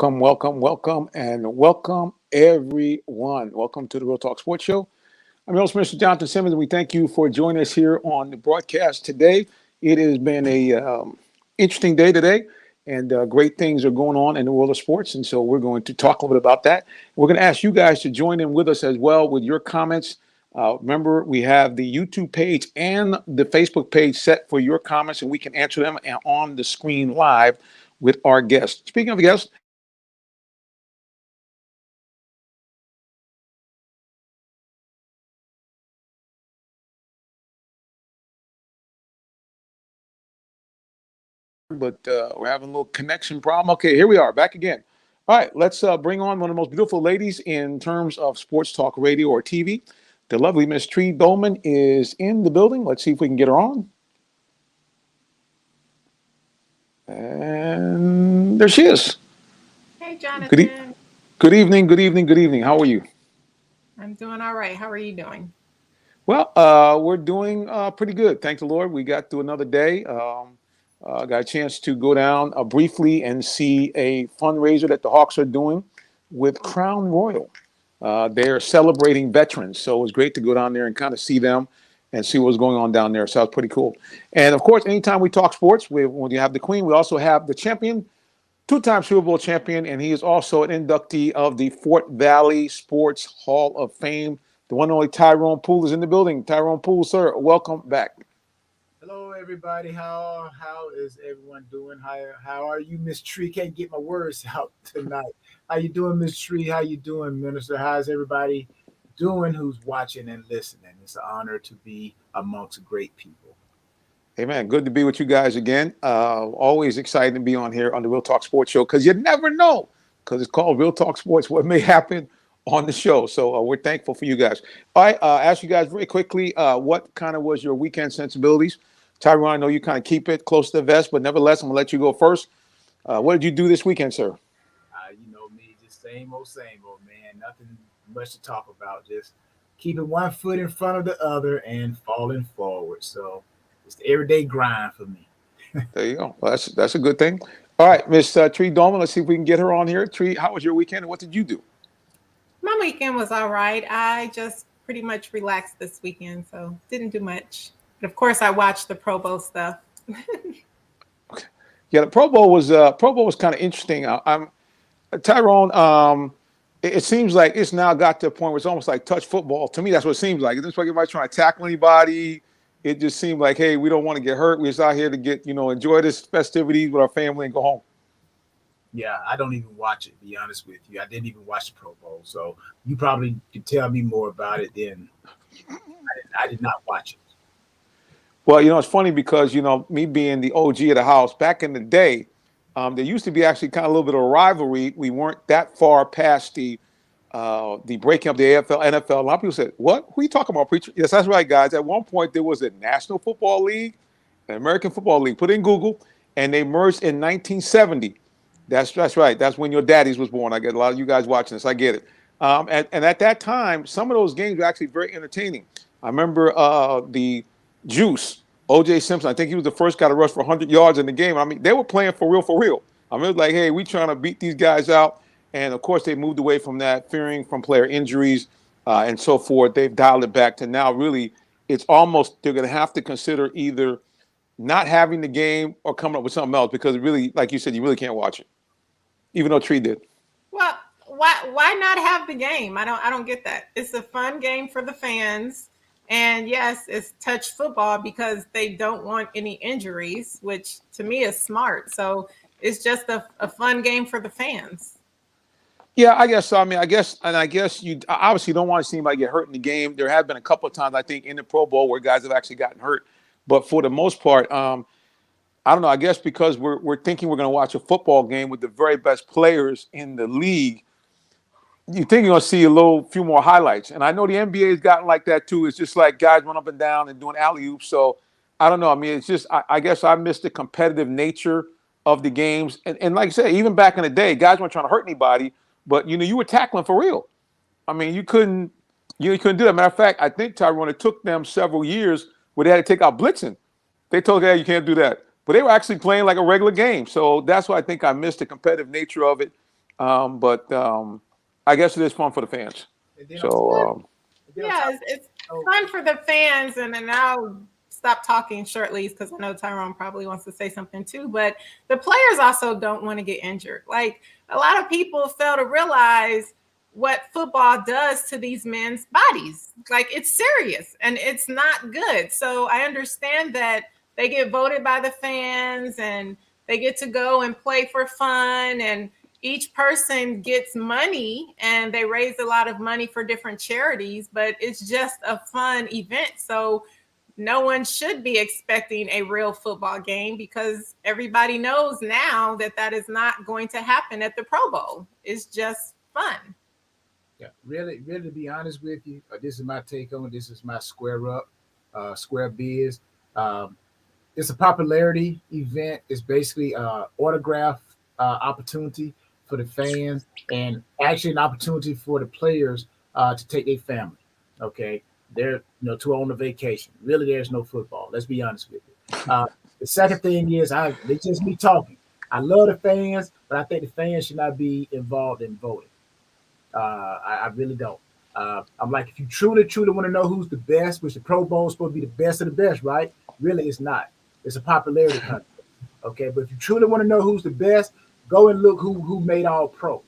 and welcome everyone. Welcome to the Real Talk Sports Show. I'm your host, Mr. Jonathan Simmons, and we thank you for joining us here on the broadcast today. It has been a interesting day today, and great things are going on in the world of sports, and so we're going to talk a little bit about that. We're going to ask you guys to join in with us as well with your comments. Remember, we have the YouTube page and the Facebook page set for your comments, and we can answer them on the screen live with our guests. Speaking of guests, but we're having a little connection problem. Okay, here we are back again. All right, let's bring on one of the most beautiful ladies in terms of sports talk radio or TV. The lovely Miss Tree Dolman is in the building. Let's see if we can get her on. And there she is. Hey, Good, e- Jonathan. good evening, good evening, good evening. How are you? I'm doing all right. How are you doing? Well, we're doing pretty good. Thank the Lord. We got through another day. Got a chance to go down briefly and see a fundraiser that the Hawks are doing with Crown Royal. They're celebrating veterans, so it was great to go down there and kind of see them and see what's going on down there. So that was pretty cool. And of course, anytime we talk sports, when you have the Queen, we also have the champion, two-time Super Bowl champion, and he is also an inductee of the Fort Valley Sports Hall of Fame. The one and only Tyrone Poole is in the building. Tyrone Poole, sir, welcome back. Hello, everybody. How is everyone doing? How are you, Miss Tree? Can't get my words out tonight. How you doing, Miss Tree? How you doing, Minister? How's everybody doing? Who's watching and listening? It's an honor to be amongst great people. Hey, man, good to be with you guys again. Always excited to be on here on the Real Talk Sports Show because you never know, because it's called Real Talk Sports, what may happen on the show. So we're thankful for you guys. All right, ask you guys very quickly, what kind of was your weekend sensibilities? Tyrone, I know you kind of keep it close to the vest, but nevertheless, I'm going to let you go first. What did you do this weekend, sir? You know me, just same old, man. Nothing much to talk about. Just keeping one foot in front of the other and falling forward. So it's the everyday grind for me. There you go. Well, that's a good thing. All right, Miss Tree Dolman, let's see if we can get her on here. Tree, how was your weekend and what did you do? My weekend was all right. I just pretty much relaxed this weekend, so didn't do much. But of course, I watched the Pro Bowl stuff. Yeah, the Pro Bowl was kind of interesting. I'm Tyrone. It seems like it's now got to a point where it's almost like touch football. To me, that's what it seems like. It's just like everybody trying to tackle anybody. It just seemed like, hey, we don't want to get hurt. We're just out here to get, enjoy this festivities with our family and go home. Yeah, I don't even watch it, to be honest with you. I didn't even watch the Pro Bowl. So you probably could tell me more about it than I did not watch it. Well, it's funny because, me being the OG of the house, back in the day, there used to be actually kind of a little bit of a rivalry. We weren't that far past the breaking up the AFL, NFL. A lot of people said, what? Who are you talking about, preacher? Yes, that's right, guys. At one point, there was a National Football League, an American Football League. Put in Google, and they merged in 1970. That's right. That's when your daddies was born. I get a lot of you guys watching this. I get it. And at that time, some of those games were actually very entertaining. I remember the Juice, O.J. Simpson. I think he was the first guy to rush for 100 yards in the game. I mean, they were playing for real, for real. I mean, it was like, hey, we trying to beat these guys out. And, of course, they moved away from that, fearing from player injuries and so forth. They've dialed it back to now really it's almost they're going to have to consider either not having the game or coming up with something else because really, like you said, you really can't watch it, even though Tree did. Well, why not have the game? I don't get that. It's a fun game for the fans. And yes, it's touch football because they don't want any injuries, which to me is smart. So it's just a fun game for the fans. Yeah, I guess so. I mean, I guess you obviously don't want to see anybody get hurt in the game. There have been a couple of times, I think, in the Pro Bowl where guys have actually gotten hurt. But for the most part, I don't know. I guess because we're thinking we're going to watch a football game with the very best players in the league, you think you're going to see few more highlights. And I know the NBA has gotten like that too. It's just like guys run up and down and doing alley oops. So I don't know. I mean, it's just I guess I missed the competitive nature of the games. And like I said, even back in the day, guys weren't trying to hurt anybody, but you were tackling for real. I mean, you couldn't do that. Matter of fact, I think Tyrone, it took them several years where they had to take out blitzing. They told hey, you can't do that. But they were actually playing like a regular game. So that's why I think I missed the competitive nature of it. But I guess it is fun for the fans. And then on, So and then on Yeah, top, it's oh, fun for the fans, and then I'll stop talking shortly because I know Tyrone probably wants to say something too. But the players also don't want to get injured. Like a lot of people fail to realize what football does to these men's bodies. Like it's serious and it's not good. So I understand that they get voted by the fans and they get to go and play for fun, and each person gets money and they raise a lot of money for different charities, but it's just a fun event. So no one should be expecting a real football game because everybody knows now that that is not going to happen at the Pro Bowl. It's just fun. yeah, really, to be honest with you, this is my take on it. This is my square up, square biz. Um, it's a popularity event. It's basically autograph opportunity for the fans, and actually an opportunity for the players to take their family. Okay, they're to on a vacation. Really, there's no football. Let's be honest with you. The second thing is, it's just me talking. I love the fans, but I think the fans should not be involved in voting. I really don't. I'm like, if you truly want to know who's the best, which the Pro Bowl is supposed to be the best of the best, right? Really, it's not. It's a popularity contest. Okay, but if you truly want to know who's the best, go and look who made All Pro.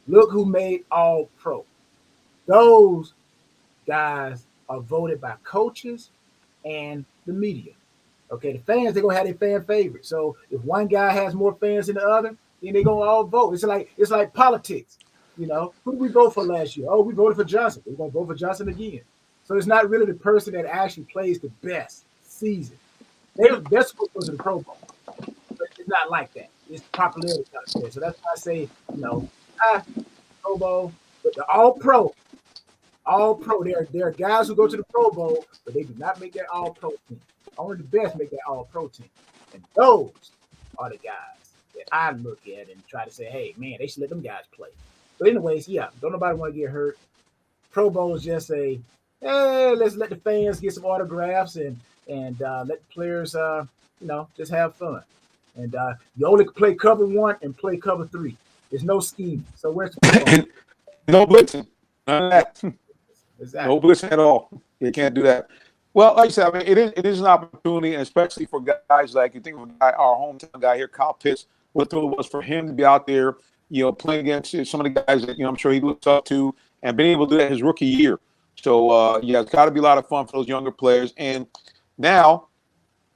Look who made All Pro. Those guys are voted by coaches and the media. Okay, the fans, they're gonna have their fan favorite. So if one guy has more fans than the other, then they're gonna all vote. It's like politics. Who did we vote for last year? Oh, we voted for Johnson. We're gonna vote for Johnson again. So it's not really the person that actually plays the best season. They're supposed to go to the Pro Bowl. But it's not like that. It's popularity contest. So that's why I say, Pro Bowl, but the all pro. There are guys who go to the Pro Bowl, but they do not make that all pro team. Only the best make that all pro team. And those are the guys that I look at and try to say, hey, man, they should let them guys play. But anyways, yeah, don't nobody want to get hurt. Pro Bowl is just let's let the fans get some autographs and let the players just have fun. And you only play cover 1 and play cover 3. There's no scheming. So where's the football? no blitzing, none of that. Exactly. No blitzing at all. You can't do that. Well, like I said, I mean, it is an opportunity, and especially for guys like you think of a guy, our hometown guy here, Kyle Pitts. What a thrill it was for him to be out there, playing against some of the guys that I'm sure he looks up to, and being able to do that his rookie year. So yeah, it's got to be a lot of fun for those younger players. And now,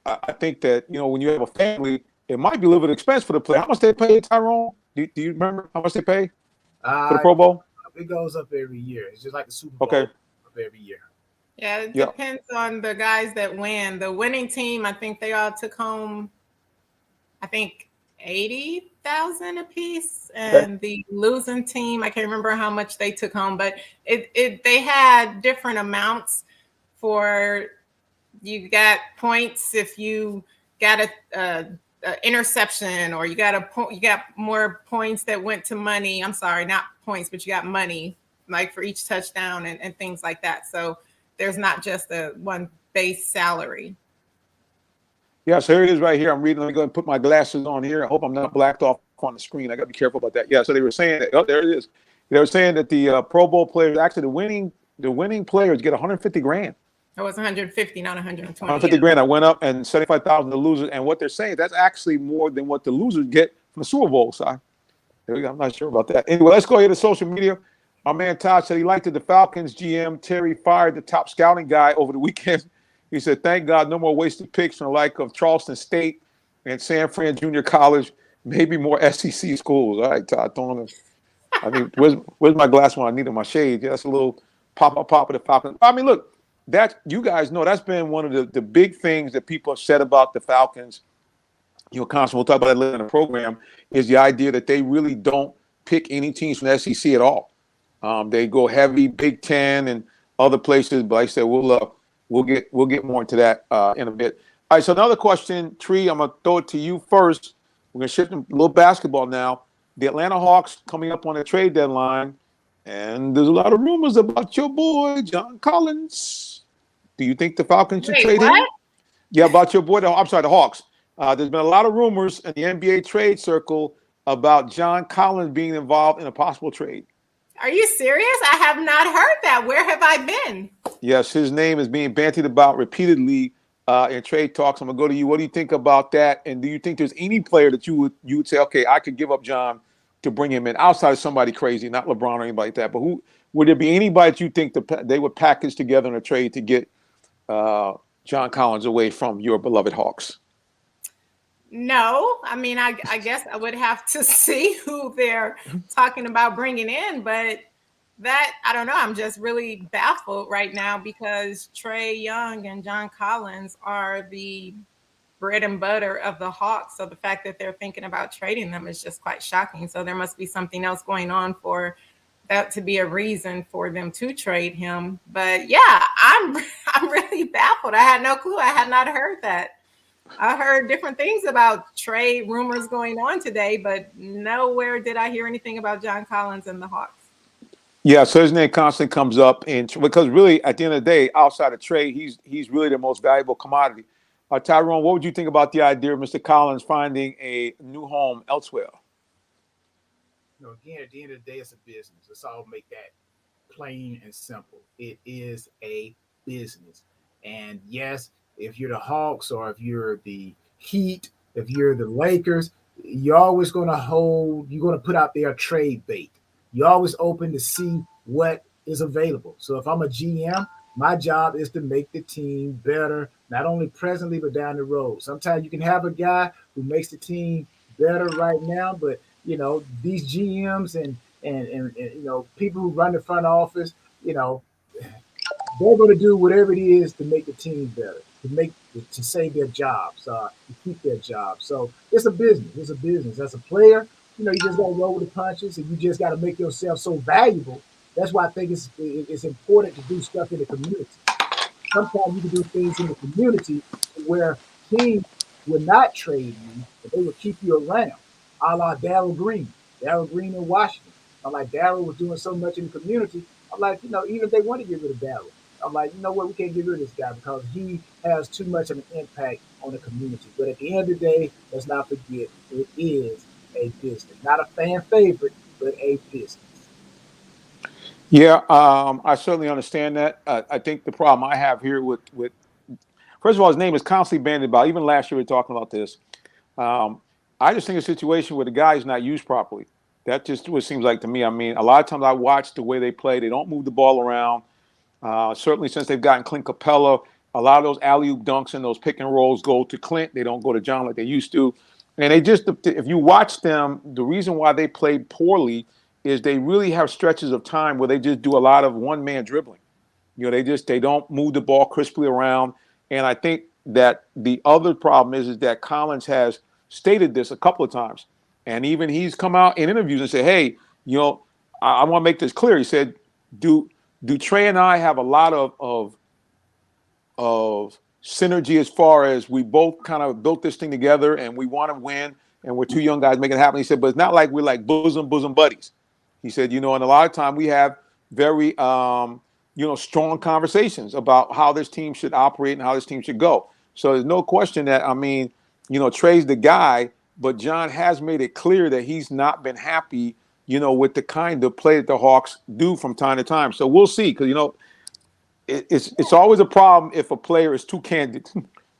I think that when you have a family, it might be a little bit expensive for the player. How much they pay, Tyrone? Do you remember how much they pay for the Pro Bowl? It goes up every year. It's just like the Super Bowl. Okay. Up every year. Yeah, it depends on the guys that win. The winning team, I think they all took home, I think 80,000 a piece, and the losing team, I can't remember how much they took home, but they had different amounts for. You got points if you got a interception, or you got more points that went to money. I'm sorry, not points, but you got money like for each touchdown and things like that. So there's not just a one base salary. Yeah, so here it is right here. I'm reading. Let me go and put my glasses on here. I hope I'm not blacked off on the screen. I got to be careful about that. Yeah, so they were saying that. Oh, there it is. They were saying that the Pro Bowl players, actually the winning players get 150 grand. It was 150, not 120. 150 grand. I went up, and 75,000 the losers. And what they're saying, that's actually more than what the losers get from the Super Bowl side. There we go. I'm not sure about that. Anyway, let's go here to social media. Our man Todd said he liked it. The Falcons GM Terry fired the top scouting guy over the weekend. He said, "Thank God, no more wasted picks from the like of Charleston State and San Fran Junior College, maybe more SEC schools." All right, Todd, throwing him. I mean, where's my glass when I needed my shade? Yeah, that's a little pop of the Falcons. I mean, look, that you guys know that's been one of the big things that people have said about the Falcons. Constantly, we'll talk about that later in the program, is the idea that they really don't pick any teams from the SEC at all. They go heavy Big Ten and other places, but like I said, we'll get more into that in a bit. All right, so another question, Tree, I'm gonna throw it to you first. We're gonna shift a little basketball now. The Atlanta Hawks coming up on the trade deadline, and there's a lot of rumors about your boy John Collins. Do you think the Falcons should trade him? Yeah, about your boy. I'm sorry, the Hawks. There's been a lot of rumors in the NBA trade circle about John Collins being involved in a possible trade. Are you serious? I have not heard that. Where have I been? Yes, his name is being bantied about repeatedly in trade talks. I'm gonna go to you. What do you think about that? And do you think there's any player that you would say, okay, I could give up John to bring him in outside of somebody crazy, not LeBron or anybody like that? But who would there be anybody that you think they would package together in a trade to get uh, John Collins away from your beloved Hawks? No, I mean, I guess I would have to see who they're talking about bringing in, but that I don't know. I'm just really baffled right now because Trey Young and John Collins are the bread and butter of the Hawks. So the fact that they're thinking about trading them is just quite shocking. So there must be something else going on for that to be a reason for them to trade him. But yeah, I'm I'm really baffled. I had no clue. I had not heard that. I heard different things about trade rumors going on today, but nowhere did I hear anything about John Collins and the Hawks. Yeah, so his name constantly comes up, and because really, at the end of the day, outside of trade, he's really the most valuable commodity. Tyrone, what would you think about the idea of Mr. Collins finding a new home elsewhere? Again, at the end of the day, it's a business. Let's all make that plain and simple. It is a business. And yes, if you're the Hawks or if you're the Heat, if you're the Lakers, you're always going to you're going to put out there a trade bait. You're always open to see what is available. So if I'm a GM, my job is to make the team better, not only presently, but down the road. Sometimes you can have a guy who makes the team better right now, but these GMs and people who run the front office, you know they're going to do whatever it is to make the team better, to save their jobs, to keep their jobs. So it's a business. It's a business. As a player, you just got to roll with the punches, and you just got to make yourself so valuable. That's why I think it's important to do stuff in the community. Sometimes you can do things in the community where teams would not trade you, but they would keep you around, a la Darryl Green. Darryl Green in Washington. I'm like, Darryl was doing so much in the community. I'm like, even if they want to get rid of Darryl, I'm like, you know what, we can't get rid of this guy because he has too much of an impact on the community. But at the end of the day, let's not forget, it is a business. Not a fan favorite, but a business. Yeah, I certainly understand that. I think the problem I have here with first of all, his name is constantly bandied about. Even last year we were talking about this. Um, I just think a situation where the guy is not used properly. That just what it seems like to me. I mean, a lot of times I watch the way they play. They don't move the ball around. Certainly since they've gotten Clint Capella, a lot of those alley-oop dunks and those pick and rolls go to Clint. They don't go to John like they used to. And they just, if you watch them, the reason why they played poorly is they really have stretches of time where they just do a lot of one-man dribbling. They don't move the ball crisply around. And I think that the other problem is that Collins has stated this a couple of times. And even he's come out in interviews and said, hey, I want to make this clear. He said, do Trey and I have a lot of synergy as far as we both kind of built this thing together and we want to win and we're two young guys making it happen. He said, but it's not like we're like bosom buddies. He said, and a lot of time we have very strong conversations about how this team should operate and how this team should go. So there's no question that, Trey's the guy, but John has made it clear that he's not been happy, with the kind of play that the Hawks do from time to time. So we'll see, because, it's always a problem if a player is too candid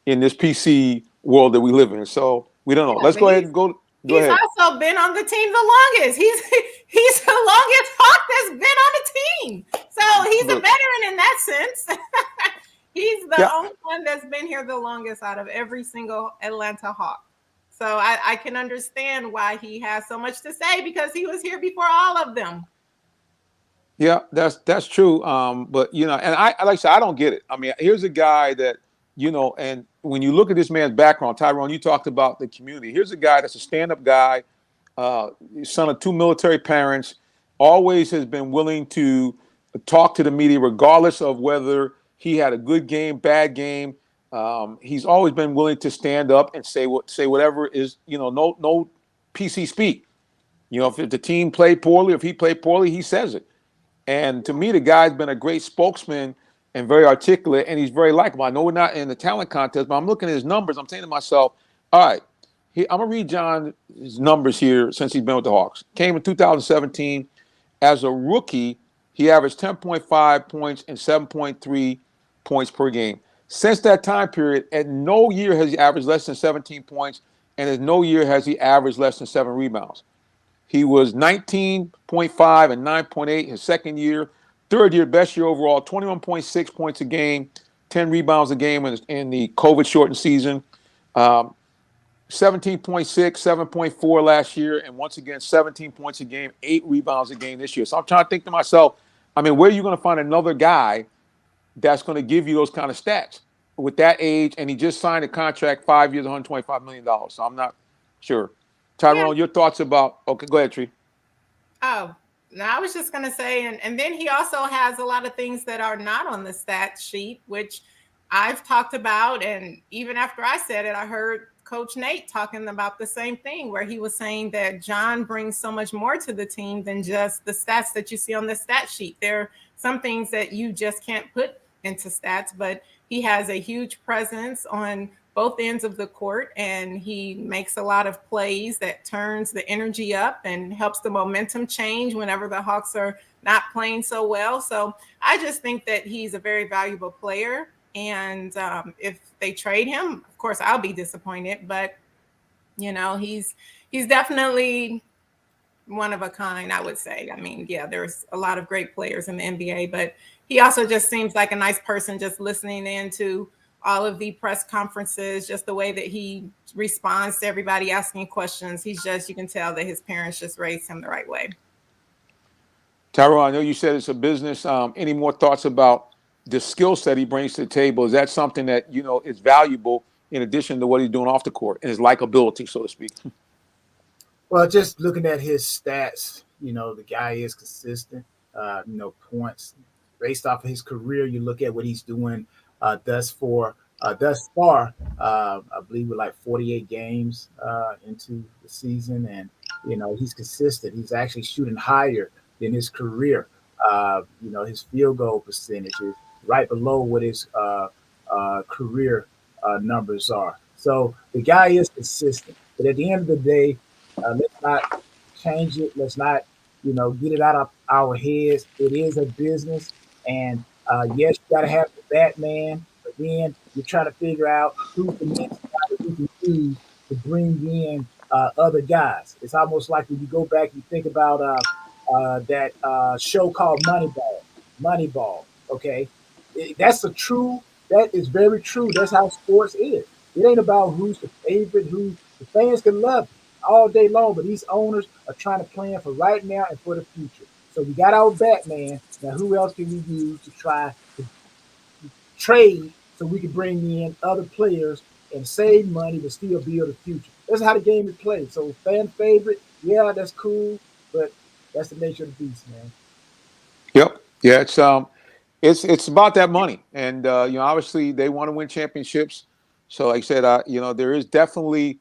in this PC world that we live in. So we don't know. Let's go ahead and go he's ahead. also been on the team the longest. He's the longest Hawk that's been on the team. So he's a veteran in that sense. He's the only one that's been here the longest out of every single Atlanta Hawk. So I can understand why he has so much to say because he was here before all of them. Yeah, that's true. But and I like I said, I don't get it. I mean, here's a guy that, and when you look at this man's background, Tyrone, you talked about the community. Here's a guy that's a stand-up guy, son of two military parents, always has been willing to talk to the media, regardless of whether he had a good game, bad game. He's always been willing to stand up and say whatever is, no PC speak. If the team played poorly, if he played poorly, he says it. And to me, the guy's been a great spokesman and very articulate, and he's very likable. I know we're not in the talent contest, but I'm looking at his numbers. I'm saying to myself, all right, I'm going to read John's numbers here since he's been with the Hawks. Came in 2017. As a rookie, he averaged 10.5 points and 7.3 points per game. Since that time period, at no year has he averaged less than 17 points, and at no year has he averaged less than 7 rebounds. He was 19.5 and 9.8 his second year. Third year, best year overall, 21.6 points a game, 10 rebounds a game in the COVID-shortened season. 17.6, 7.4 last year, and once again, 17 points a game, 8 rebounds a game this year. So I'm trying to think to myself, I mean, where are you going to find another guy that's going to give you those kind of stats with that age? And he just signed a contract, 5 years, $125 million. So I'm not sure. Yeah. Tyrone, your thoughts about – okay, go ahead, Tree. Oh, no, I was just going to say, and then he also has a lot of things that are not on the stat sheet, which I've talked about. And even after I said it, I heard Coach Nate talking about the same thing, where he was saying that John brings so much more to the team than just the stats that you see on the stat sheet. There are some things that you just can't put into stats, but he has a huge presence on both ends of the court, and he makes a lot of plays that turns the energy up and helps the momentum change whenever the Hawks are not playing so well. So I just think that he's a very valuable player. And if they trade him, of course, I'll be disappointed. But, you know, he's definitely one of a kind, I would say. I mean, yeah, there's a lot of great players in the NBA, but he also just seems like a nice person, just listening into all of the press conferences, just the way that he responds to everybody asking questions. He's just, you can tell that his parents just raised him the right way. Tyrone, I know you said it's a business. Any more thoughts about the skill set he brings to the table? Is that something that, you know, is valuable in addition to what he's doing off the court and his likability, so to speak? Well, just looking at his stats, you know, the guy is consistent, you know, points based off of his career. You look at what he's doing thus far. I believe we're like 48 games into the season, and you know he's consistent. He's actually shooting higher than his career. You know, his field goal percentage is right below what his career numbers are. So the guy is consistent. But at the end of the day, let's not change it. Let's not, you know, get it out of our heads. It is a business, and yes, you got to have the Batman. But then you're trying to figure out who's the next guy that we can use to bring in other guys. It's almost like when you go back, you think about that show called Moneyball. Moneyball, okay? That is very true. That's how sports is. It ain't about who's the favorite, who the fans can love all day long, but these owners are trying to plan for right now and for the future. So we got our Batman. Now, who else can we use to try to trade so we can bring in other players and save money but still build a future? That's how the game is played. So fan favorite, yeah, that's cool, but that's the nature of the beast, man. Yep. Yeah, it's about that money, and you know, obviously they want to win championships. So, like I said, you know, there's definitely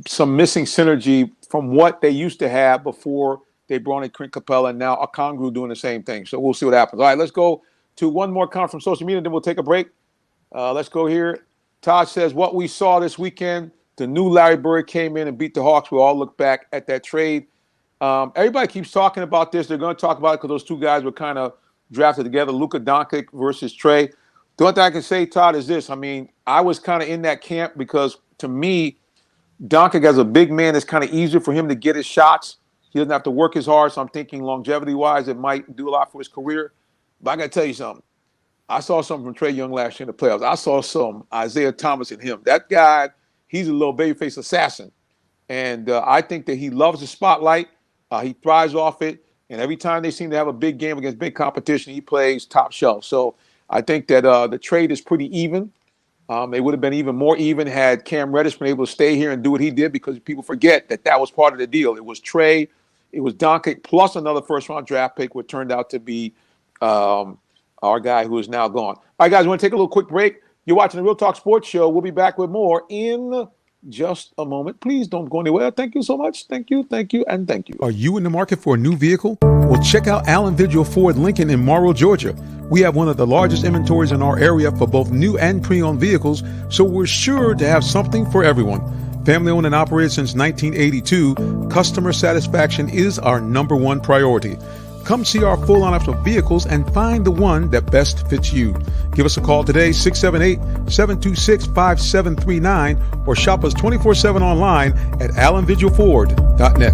some missing synergy from what they used to have before they brought in Clint Capella, and now Okongwu doing the same thing. So we'll see what happens. All right, let's go to one more comment from social media, then we'll take a break. Let's go here. Todd says, what we saw this weekend, the new Larry Bird came in and beat the Hawks. We all look back at that trade. Everybody keeps talking about this. They're going to talk about it because those two guys were kind of drafted together, Luka Doncic versus Trey. The only thing I can say, Todd, is this. I mean, I was kind of in that camp because, to me, Doncic as a big man, it's kind of easier for him to get his shots. He doesn't have to work as hard, so I'm thinking longevity-wise, it might do a lot for his career. But I got to tell you something. I saw something from Trae Young last year in the playoffs. I saw some Isaiah Thomas in him. That guy, he's a little babyface assassin. And I think that he loves the spotlight. He thrives off it. And every time they seem to have a big game against big competition, he plays top shelf. So I think that the trade is pretty even. It would have been even more even had Cam Reddish been able to stay here and do what he did, because people forget that was part of the deal. It was Trey, it was Doncic, plus another first-round draft pick, what turned out to be our guy who is now gone. All right, guys, we want to take a little quick break. You're watching the Real Talk Sports Show. We'll be back with more in just a moment. Please don't go anywhere. Thank you so much. Thank you, and thank you. Are you in the market for a new vehicle? Well, check out Allen Vigil Ford Lincoln in Morrow, Georgia. We have one of the largest inventories in our area for both new and pre-owned vehicles, so we're sure to have something for everyone. Family owned and operated since 1982, customer satisfaction is our number one priority. Come see our full lineup of vehicles and find the one that best fits you. Give us a call today, 678-726-5739, or shop us 24/7 online at allenvigilford.net.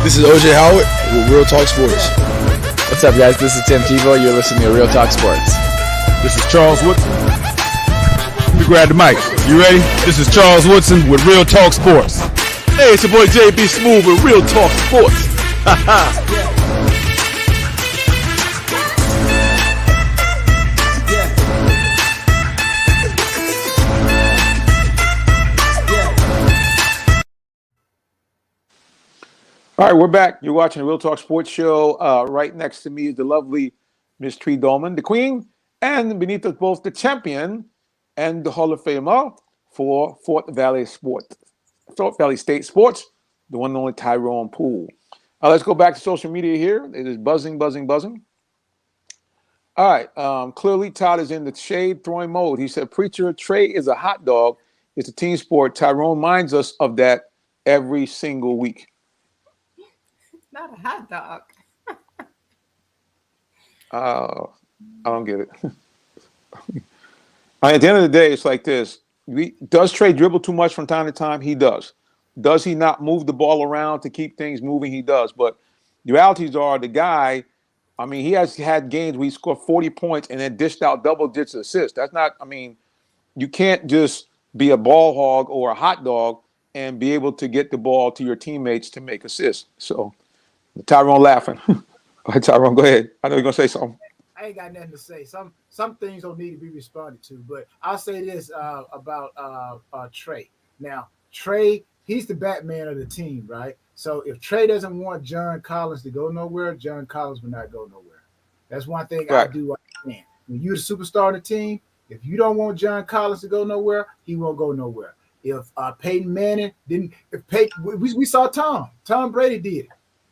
This is OJ Howard with Real Talk Sports. What's up, guys? This is Tim Tebow. You're listening to Real Talk Sports. This is Charles Woodson. Let me grab the mic. You ready? This is Charles Woodson with Real Talk Sports. Hey, it's your boy JB Smooth with Real Talk Sports. All right, we're back. You're watching the Real Talk Sports Show. Right next to me is the lovely Miss Tree Dolman, the queen, and beneath us both the champion and the Hall of Famer for Fort Valley State Sports, the one and only Tyrone Poole. Let's go back to social media here. It is buzzing, buzzing, buzzing. All right, clearly Todd is in the shade throwing mode. He said, Preacher, Trey is a hot dog. It's a team sport. Tyrone reminds us of that every single week. Not a hot dog. I don't get it. At the end of the day, it's like this. Does Trey dribble too much from time to time? He does. Does he not move the ball around to keep things moving? He does. But the realities are the guy, I mean, he has had games where he scored 40 points and then dished out double digits assists. That's not, I mean, you can't just be a ball hog or a hot dog and be able to get the ball to your teammates to make assists. So, Tyrone laughing. All right, Tyrone, go ahead. I know you're going to say something. I ain't got nothing to say. Some things don't need to be responded to, but I'll say this about Trey. Now, Trey, he's the Batman of the team, right? So if Trey doesn't want John Collins to go nowhere, John Collins will not go nowhere. That's one thing right. I do understand. When you're the superstar of the team, if you don't want John Collins to go nowhere, he won't go nowhere. If Peyton Manning didn't, we saw Tom Brady did it.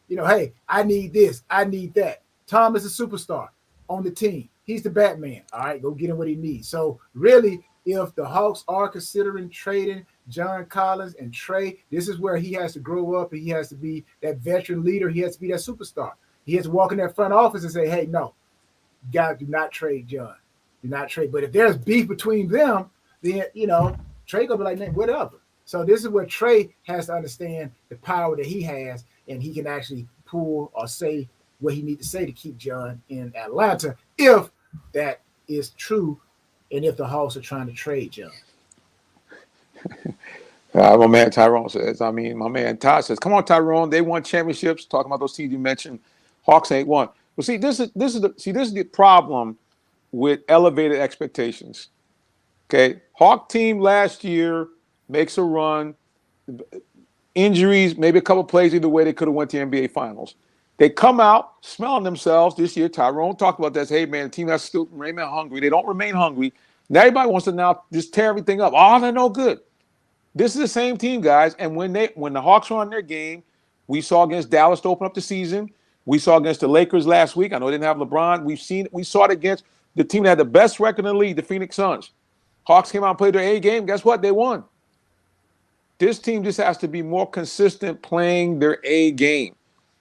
You know, hey, I need this, I need that. Tom is a superstar on the team. He's the Batman. All right, go get him what he needs. So really, if the Hawks are considering trading John Collins and Trey, this is where he has to grow up and he has to be that veteran leader. He has to be that superstar. He has to walk in that front office and say, hey, no, you guys do not trade John. Do not trade. But if there's beef between them, then, you know, Trey gonna be like, whatever. So this is where Trey has to understand the power that he has, and he can actually pull or say what he needs to say to keep John in Atlanta, if that is true, and if the Hawks are trying to trade John. My man Tyrone says, my man Todd says, come on, Tyrone, they won championships. Talking about those teams you mentioned, Hawks ain't won. Well, see, this is the problem with elevated expectations. Okay, Hawk team last year makes a run. Injuries, maybe a couple plays either way, they could have went to the NBA Finals. They come out smelling themselves this year. Tyrone talked about this. Hey, man, the team has to still remain hungry. They don't remain hungry. Now everybody wants to now just tear everything up. Oh, they're no good. This is the same team, guys. And when the Hawks are on their game, we saw against Dallas to open up the season. We saw against the Lakers last week. I know they didn't have LeBron. We saw it against the team that had the best record in the league, the Phoenix Suns. Hawks came out and played their A game. Guess what? They won. This team just has to be more consistent playing their A game.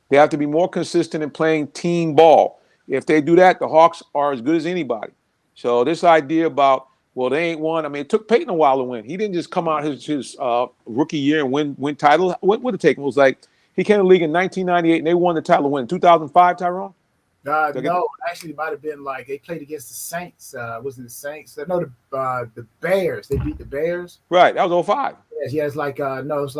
They have to be more consistent in playing team ball. If they do that, the Hawks are as good as anybody. So this idea about, well, they ain't won. I mean, it took Peyton a while to win. He didn't just come out his rookie year and win title. What would it take? It was like he came to the league in 1998 and they won the title. When 2005, Tyrone? No, actually, it might have been like they played against the Saints. Wasn't the Saints? No, the Bears. They beat the Bears. Right. That was 05. Yeah, it's like was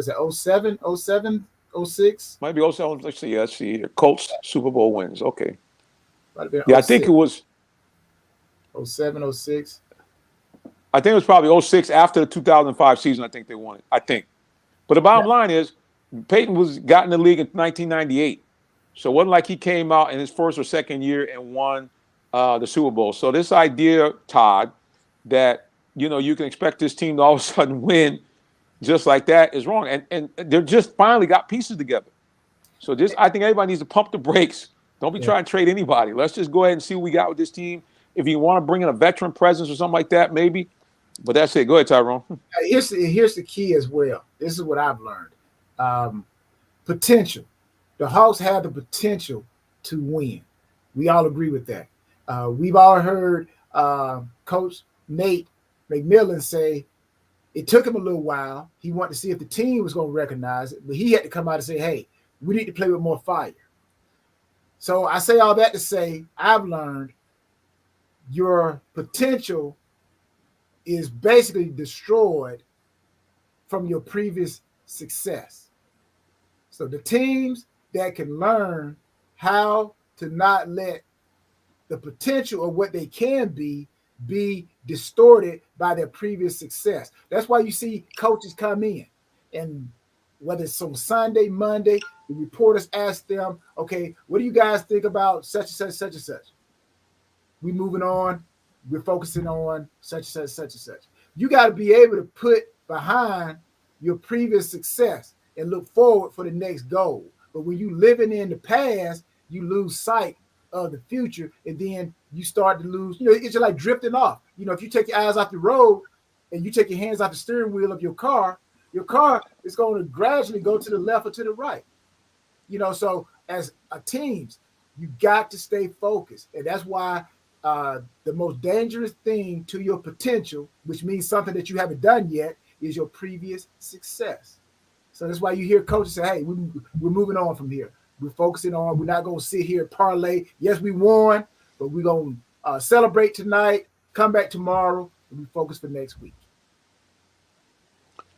it 07, 07, 06? Might be 07. Let's see. Colts Super Bowl wins. Okay. Might have been yeah, 06. I think it was 07, 06. I think it was probably 06 after the 2005 season. I think they won it. I think. But the bottom line is Peyton got in the league in 1998. So it wasn't like he came out in his first or second year and won the Super Bowl. So this idea, Todd, that, you can expect this team to all of a sudden win just like that is wrong. And they're just finally got pieces together. So I think everybody needs to pump the brakes. Don't be trying to trade anybody. Let's just go ahead and see what we got with this team. If you want to bring in a veteran presence or something like that, maybe. But that's it. Go ahead, Tyrone. Here's the key as well. This is what I've learned. Potential. The Hawks have the potential to win. We all agree with that. We've all heard Coach Nate McMillan say it took him a little while. He wanted to see if the team was going to recognize it, but he had to come out and say, hey, we need to play with more fire. So I say all that to say I've learned your potential is basically destroyed from your previous success. So the teams that can learn how to not let the potential of what they can be distorted by their previous success. That's why you see coaches come in, and whether it's on Sunday, Monday, the reporters ask them, okay, what do you guys think about such and such, such and such? We moving on. We're focusing on such and such, such and such. You got to be able to put behind your previous success and look forward for the next goal. But when you living in the past, you lose sight of the future, and then you start to lose. It's just like drifting off. If you take your eyes off the road and you take your hands off the steering wheel of your car is going to gradually go to the left or to the right. So as a teams, you got to stay focused, and that's why the most dangerous thing to your potential, which means something that you haven't done yet, is your previous success. So that's why you hear coaches say, hey, we're moving on from here. We're focusing on, we're not going to sit here and parlay. Yes, we won, but we're going to celebrate tonight, come back tomorrow, and we focus for next week.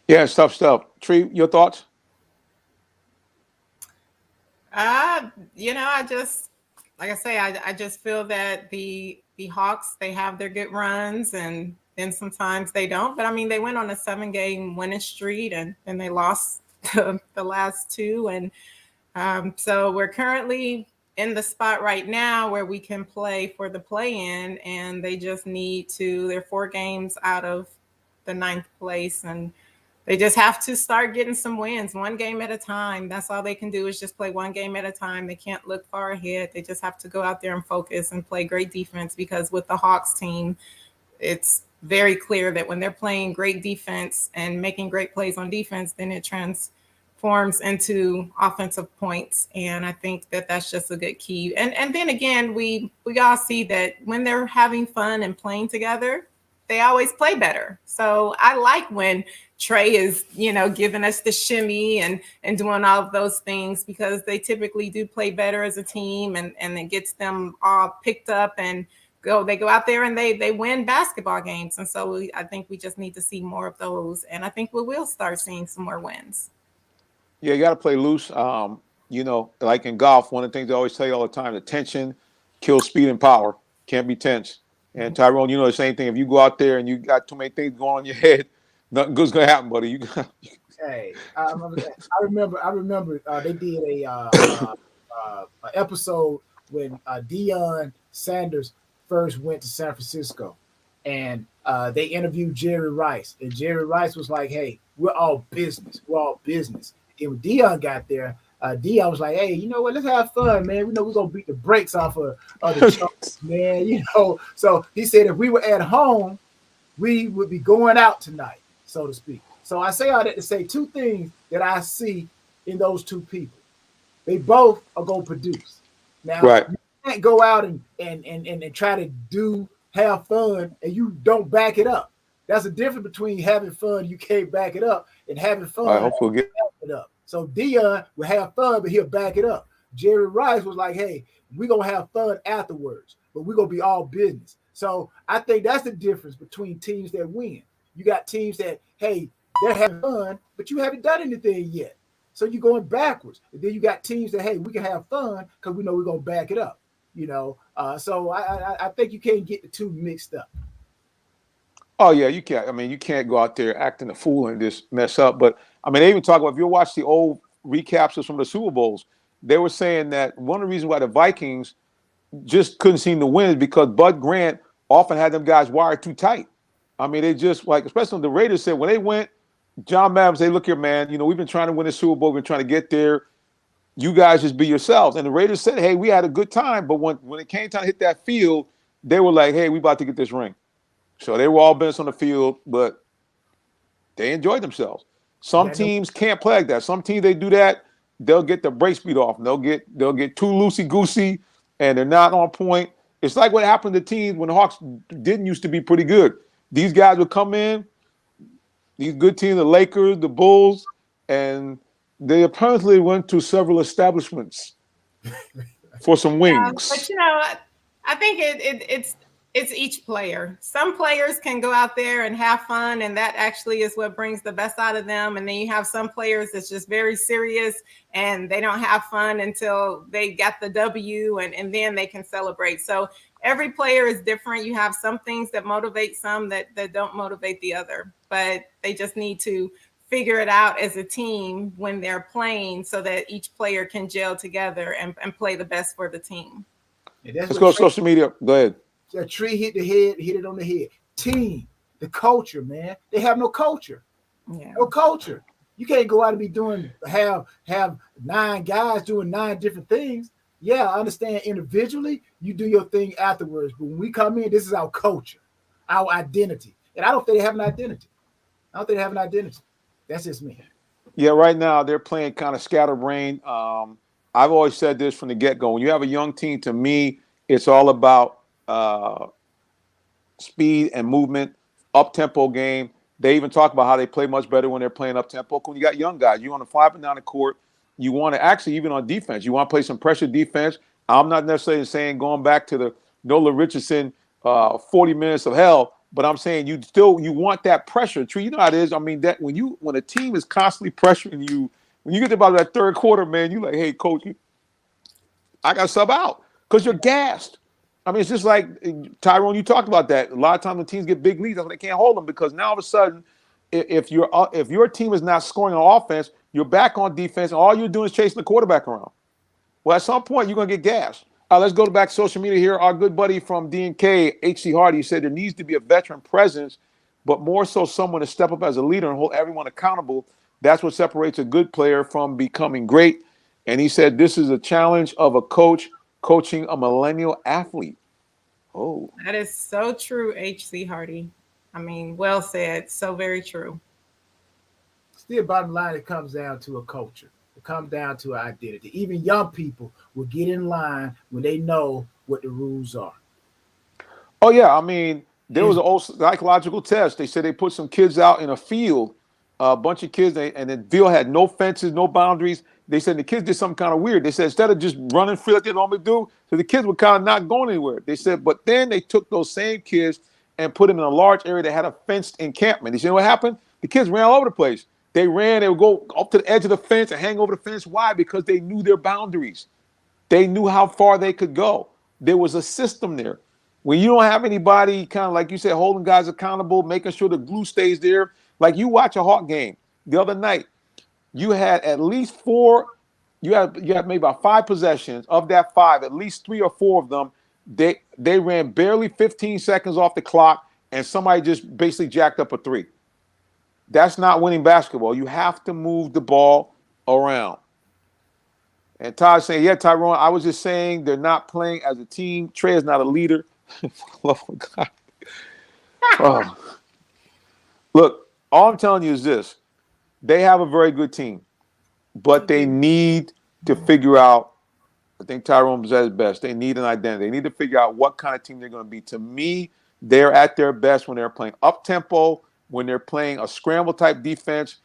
Yeah, it's tough stuff. Tree, your thoughts? I just, like I say, I just feel that the Hawks, they have their good runs, and then sometimes they don't. But I mean, they went on a 7-game winning streak, and they lost the last 2. And so we're currently in the spot right now where we can play for the play-in, and they just need to. They're 4 games out of the 9th place, and they just have to start getting some wins, 1 game at a time. That's all they can do is just play 1 game at a time. They can't look far ahead. They just have to go out there and focus and play great defense, because with the Hawks team, it's very clear that when they're playing great defense and making great plays on defense, then it transforms into offensive points. And I think that that's just a good key. And then again, we all see that when they're having fun and playing together, they always play better. So I like when Trey is, giving us the shimmy and doing all of those things, because they typically do play better as a team, and it gets them all picked up and they go out there and they win basketball games. And so I think we just need to see more of those. And I think we will start seeing some more wins. Yeah, you got to play loose. Like in golf, one of the things they always tell you all the time, the tension kills speed and power. Can't be tense. And Tyrone, the same thing. If you go out there and you got too many things going on in your head, nothing good's gonna happen, buddy. Hey, I remember they did a episode when Deion Sanders first went to San Francisco, and they interviewed Jerry Rice, and Jerry Rice was like, "Hey, we're all business. We're all business." And when Deion got there, Deion was like, "Hey, you know what? Let's have fun, man. We know we're gonna beat the brakes off of the chunks, man. So he said if we were at home, we would be going out tonight, so to speak. So I say all that to say 2 things that I see in those 2 people. They both are gonna produce. Now, right. You can't go out and try to have fun and you don't back it up. That's the difference between having fun, you can't back it up, and having fun. I hope we'll get it up. So Deion will have fun, but he'll back it up. Jerry Rice was like, hey, we're going to have fun afterwards, but we're going to be all business. So I think that's the difference between teams that win. You got teams that, hey, they're having fun, but you haven't done anything yet. So you're going backwards. And then you got teams that, hey, we can have fun because we know we're going to back it up. So I think you can't get the 2 mixed up. Oh, yeah, you can't. I mean, you can't go out there acting a fool and just mess up. But, I mean, they even talk about, if you watch the old recaps of some of the Super Bowls, they were saying that one of the reasons why the Vikings just couldn't seem to win is because Bud Grant often had them guys wired too tight. I mean, they just like, especially the Raiders said when they went, John Madden said, look here, man, we've been trying to win the Super Bowl. We've been trying to get there. You guys just be yourselves. And the Raiders said, hey, we had a good time. But when it came time to hit that field, they were like, hey, we about to get this ring. So they were all business on the field, but they enjoyed themselves. Some teams can't play like that. Some teams, they do that, they'll get the break speed off. They'll get too loosey-goosey, and they're not on point. It's like what happened to teams when the Hawks didn't used to be pretty good. These guys would come in, these good teams, the Lakers, the Bulls, and they apparently went to several establishments for some wings. But I think it's each player. Some players can go out there and have fun, and that actually is what brings the best out of them. And then you have some players that's just very serious, and they don't have fun until they got the W, and then they can celebrate. So every player is different. You have some things that motivate some that don't motivate the other, but they just need to figure it out as a team when they're playing so that each player can gel together and play the best for the team. Let's go to social media. Go ahead. A tree hit the head, hit it on the head. Team, the culture, man. They have no culture. Yeah. No culture. You can't go out and be have 9 guys doing 9 different things. Yeah, I understand individually, you do your thing afterwards. But when we come in, this is our culture, our identity. And I don't think they have an identity. That's just me. Yeah, right now they're playing kind of scatterbrained. I've always said this from the get-go. When you have a young team, to me, it's all about speed and movement, up-tempo game. They even talk about how they play much better when they're playing up-tempo. When you got young guys, you want to fly up and down the court. You want to actually, even on defense, you want to play some pressure defense. I'm not necessarily saying going back to the Nola Richardson 40 minutes of hell, but I'm saying you want that pressure. Tree, you know how it is. I mean, that when a team is constantly pressuring you, when you get to about that third quarter, man, you're like, hey, coach, I got to sub out because you're gassed. I mean, it's just like Tyrone, you talked about that. A lot of times when teams get big leads, they can't hold them because now all of a sudden, if your team is not scoring on offense, you're back on defense, and all you're doing is chasing the quarterback around. Well, at some point, you're going to get gassed. Let's go back to social media here. Our good buddy from D&K, H.C. Hardy, said there needs to be a veteran presence, but more so someone to step up as a leader and hold everyone accountable. That's what separates a good player from becoming great. And he said this is a challenge of a coach coaching a millennial athlete. Oh. That is so true, H.C. Hardy. I mean, well said. So very true. Still, bottom line, it comes down to a culture. It comes down to an identity. Even young people will get in line when they know what the rules are. Oh, yeah. I mean, there was an old psychological test. They said they put some kids out in a field, a bunch of kids, and the field had no fences, no boundaries. They said the kids did something kind of weird. They said instead of just running free like they normally do, so the kids were kind of not going anywhere. They said, but then they took those same kids and put them in a large area that had a fenced encampment. You see what happened? The kids ran all over the place. They would go up to the edge of the fence and hang over the fence. Why? Because they knew their boundaries. They knew how far they could go. There was a system there. When you don't have anybody kind of like you said, holding guys accountable, making sure the glue stays there. Like you watch a Hawk game the other night, you had at least 4. You had maybe about 5 possessions. Of that 5, at least 3 or 4 of them, they ran barely 15 seconds off the clock, and somebody just basically jacked up a 3. That's not winning basketball. You have to move the ball around. And Todd's saying, yeah, Tyrone, I was just saying they're not playing as a team. Trey is not a leader. Oh, God. Oh. Look, all I'm telling you is this. They have a very good team, but they need to figure out, I think Tyrone said it best, they need an identity. They need to figure out what kind of team they're going to be. To me, they're at their best when they're playing up-tempo, when they're playing a scramble-type defense,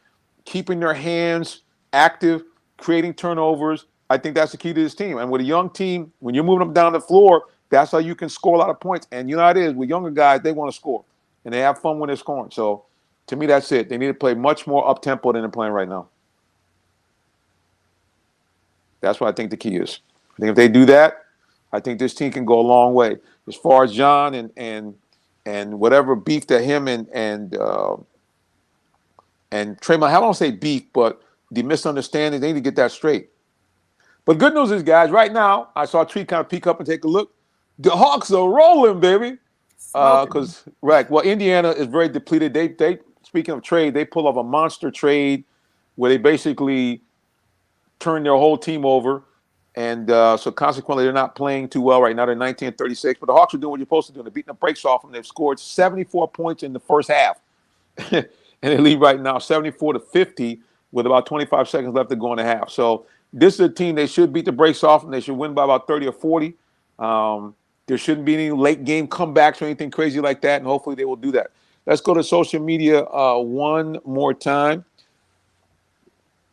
keeping their hands active, creating turnovers. I think that's the key to this team. And with a young team, when you're moving them down the floor, that's how you can score a lot of points. And you know how it is. With younger guys, they want to score. And they have fun when they're scoring. So, to me, that's it. They need to play much more up-tempo than they're playing right now. That's what I think the key is. I think if they do that, I think this team can go a long way. As far as John and whatever beef that him and Trey, I don't say beef, but the misunderstanding, they need to get that straight. But good news is, guys, right now, I saw Tree kind of peek up and take a look. The Hawks are rolling, baby. Smoking. Right. Well, Indiana is very depleted. They speaking of trade, they pull off a monster trade where they basically turn their whole team over, and so consequently they're not playing too well right now. They're 19-36, but the Hawks are doing what you're supposed to do. They're beating the brakes off them. They've scored 74 points in the first half, and they lead right now 74-50 with about 25 seconds left to go in the half. So this is a team they should beat the brakes off, and they should win by about 30 or 40. There shouldn't be any late game comebacks or anything crazy like that, and hopefully they will do that. Let's go to social media one more time.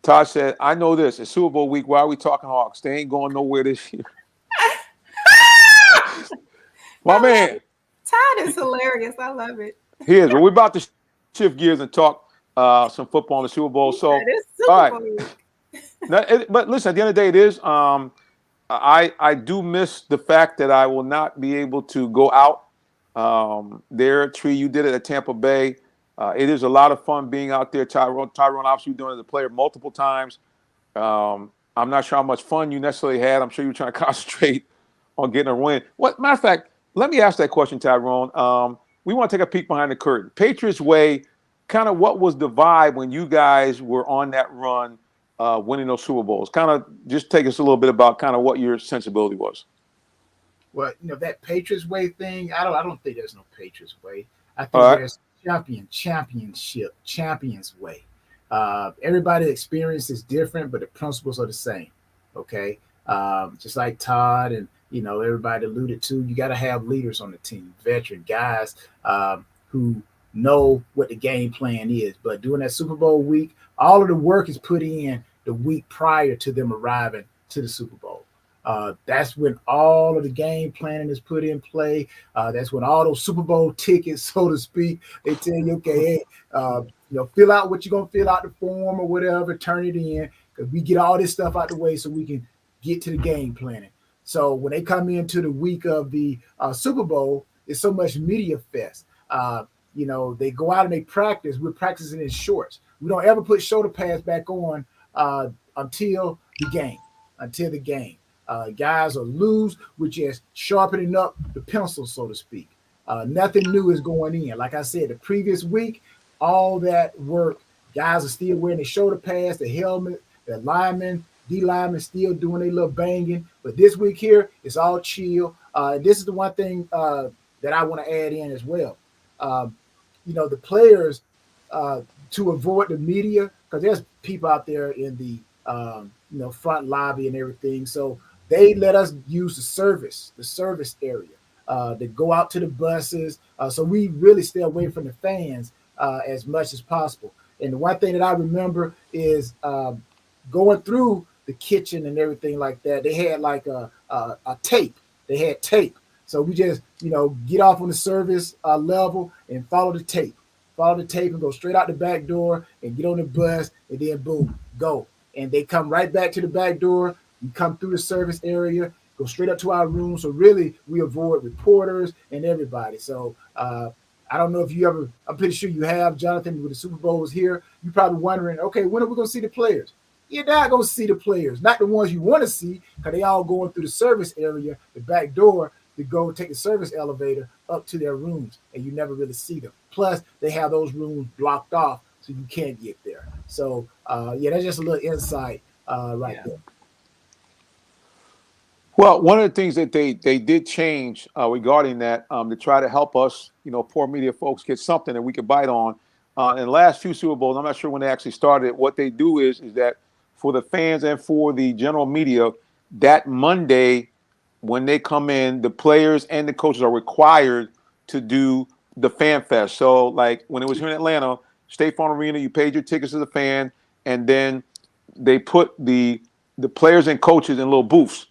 Todd said, I know this. It's Super Bowl week. Why are we talking Hawks? They ain't going nowhere this year. My man. Todd is hilarious. I love it. He is. But we're about to shift gears and talk some football in the Super Bowl. So, It is Super all right. Bowl week. But listen, at the end of the day, it is. I do miss the fact that I will not be able to go out there. Tree, you did it at Tampa Bay. It is a lot of fun being out there. Tyrone obviously doing it as a player multiple times. I'm not sure how much fun you necessarily had. I'm sure you were trying to concentrate on getting a win. Matter of fact, let me ask that question, Tyrone. We want to take a peek behind the curtain. Patriots way, kind of what was the vibe when you guys were on that run, winning those Super Bowls? Kind of just take us a little bit about kind of what your sensibility was. Well, that Patriots way thing. I don't think there's no Patriots way. I think there's champions way. Everybody's experience is different, but the principles are the same. Okay, just like Todd and everybody alluded to, you got to have leaders on the team, veteran guys who know what the game plan is. But during that Super Bowl week, all of the work is put in the week prior to them arriving to the Super Bowl. That's when all of the game planning is put in play. That's when all those Super Bowl tickets, so to speak, they tell you, okay, hey, fill out what you're going to fill out the form or whatever, turn it in, because we get all this stuff out the way so we can get to the game planning. So when they come into the week of the Super Bowl, it's so much media fest. They go out and they practice. We're practicing in shorts. We don't ever put shoulder pads back on until the game. Guys are loose. We're just sharpening up the pencil, so to speak. Nothing new is going in. Like I said, the previous week, all that work, guys are still wearing their shoulder pads, the helmet, the linemen, D-linemen still doing their little banging. But this week here, it's all chill. This is the one thing that I want to add in as well. The players, to avoid the media, because there's people out there in the front lobby and everything. So they let us use the service area to go out to the buses. So we really stay away from the fans as much as possible. And the one thing that I remember is going through the kitchen and everything like that. They had like a tape. They had tape. So we just, get off on the service level and follow the tape. Follow the tape and go straight out the back door and get on the bus and then boom, go. And they come right back to the back door. You come through the service area, go straight up to our room. So really, we avoid reporters and everybody. So I don't know if you ever, I'm pretty sure you have, Jonathan, when the Super Bowl was here, you're probably wondering, okay, when are we going to see the players? You're not going to see the players, not the ones you want to see, because they all going through the service area, the back door, to go take the service elevator up to their rooms, and you never really see them. Plus, they have those rooms blocked off, so you can't get there. So, that's just a little insight there. Well, one of the things that they did change regarding that to try to help us, poor media folks, get something that we could bite on. In the last few Super Bowls, I'm not sure when they actually started it, what they do is that for the fans and for the general media, that Monday when they come in, the players and the coaches are required to do the fan fest. So like when it was here in Atlanta, State Farm Arena, you paid your tickets as a fan, and then they put the players and coaches in little booths.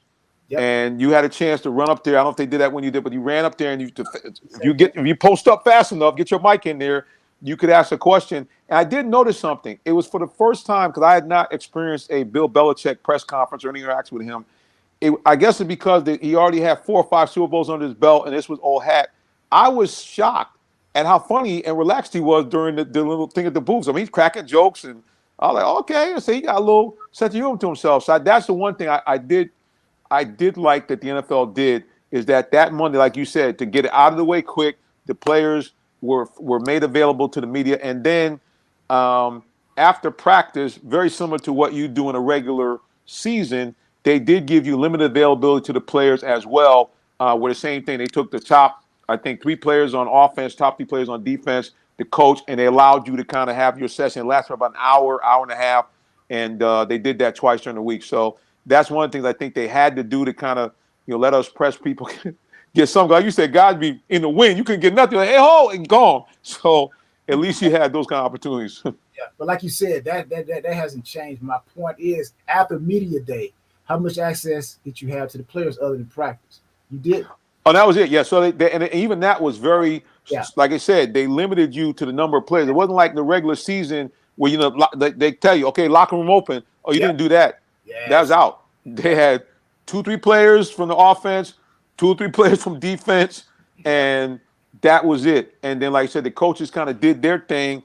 Yep. And you had a chance to run up there. I don't know if they did that when you did, but you ran up there and if you post up fast enough, get your mic in there, you could ask a question. And I did notice something. It was for the first time, because I had not experienced a Bill Belichick press conference or any interaction with him. I guess it's because he already had 4 or 5 Super Bowls under his belt, and this was old hat. I was shocked at how funny and relaxed he was during the little thing at the booths. I mean, he's cracking jokes, and I was like, okay, so he got a little sense of humor to himself. So that's the one thing I did like that the NFL did, is that Monday, like you said, to get it out of the way quick The players were made available to the media, and then after practice, very similar to what you do in a regular season, they did give you limited availability to the players as well. Where the same thing, they took the top, I think, 3 players on offense, top 3 players on defense, the coach, and they allowed you to kind of have your session. It lasted for about an hour, hour and a half, and they did that twice during the week. So that's one of the things I think they had to do to kind of, let us press people get some. Like you said, guys be in the wind. You couldn't get nothing. Like, hey, ho, and gone. So at least you had those kind of opportunities. Yeah, but like you said, that hasn't changed. My point is, after media day, how much access did you have to the players other than practice? You did. Oh, that was it. Yeah. So and even that was very, Yeah. like I said, they limited you to the number of players. It wasn't like the regular season where they tell you, okay, locker room open. Oh, you didn't do that. Yes. That was out. They had 2-3 players from the offense, 2 or 3 players from defense, and that was it. And then, like I said, the coaches kind of did their thing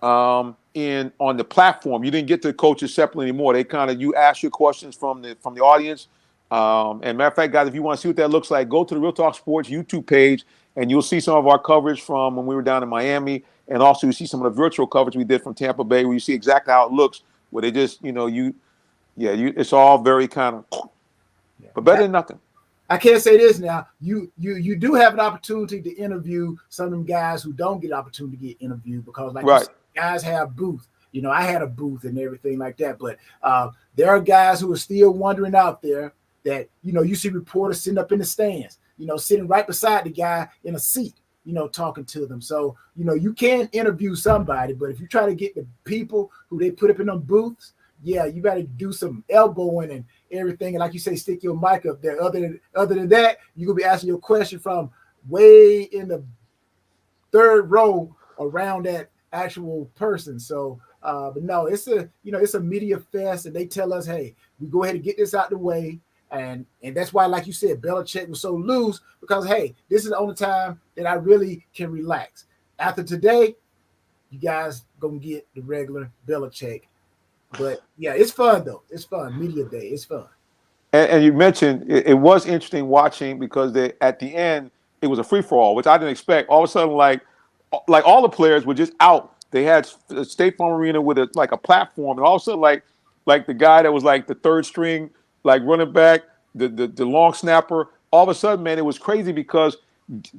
on the platform. You didn't get to the coaches separately anymore. They kind of, you ask your questions from the audience. And matter of fact, guys, if you want to see what that looks like, go to the Real Talk Sports YouTube page, and you'll see some of our coverage from when we were down in Miami, and also you see some of the virtual coverage we did from Tampa Bay, where you see exactly how it looks, where they just, it's all very kind of, but better than nothing. I can't say this now. You do have an opportunity to interview some of them guys who don't get an opportunity to get interviewed because, like you said, guys have booth. I had a booth and everything like that, but there are guys who are still wondering out there that, you see reporters sitting up in the stands, sitting right beside the guy in a seat, talking to them. So, you can interview somebody, but if you try to get the people who they put up in them booths, yeah, you got to do some elbowing and everything. And like you say, stick your mic up there. Other than that, you're going to be asking your question from way in the third row around that actual person. So, but no, it's a media fest, and they tell us, hey, we go ahead and get this out the way. And that's why, like you said, Belichick was so loose because, hey, this is the only time that I really can relax. After today, you guys going to get the regular Belichick. But, yeah, it's fun, though. It's fun. Media day. It's fun. And you mentioned it was interesting watching because at the end, it was a free-for-all, which I didn't expect. All of a sudden, like all the players were just out. They had State Farm Arena with a platform, and all of a sudden, like the guy that was like the third string, like running back, the long snapper, all of a sudden, man, it was crazy because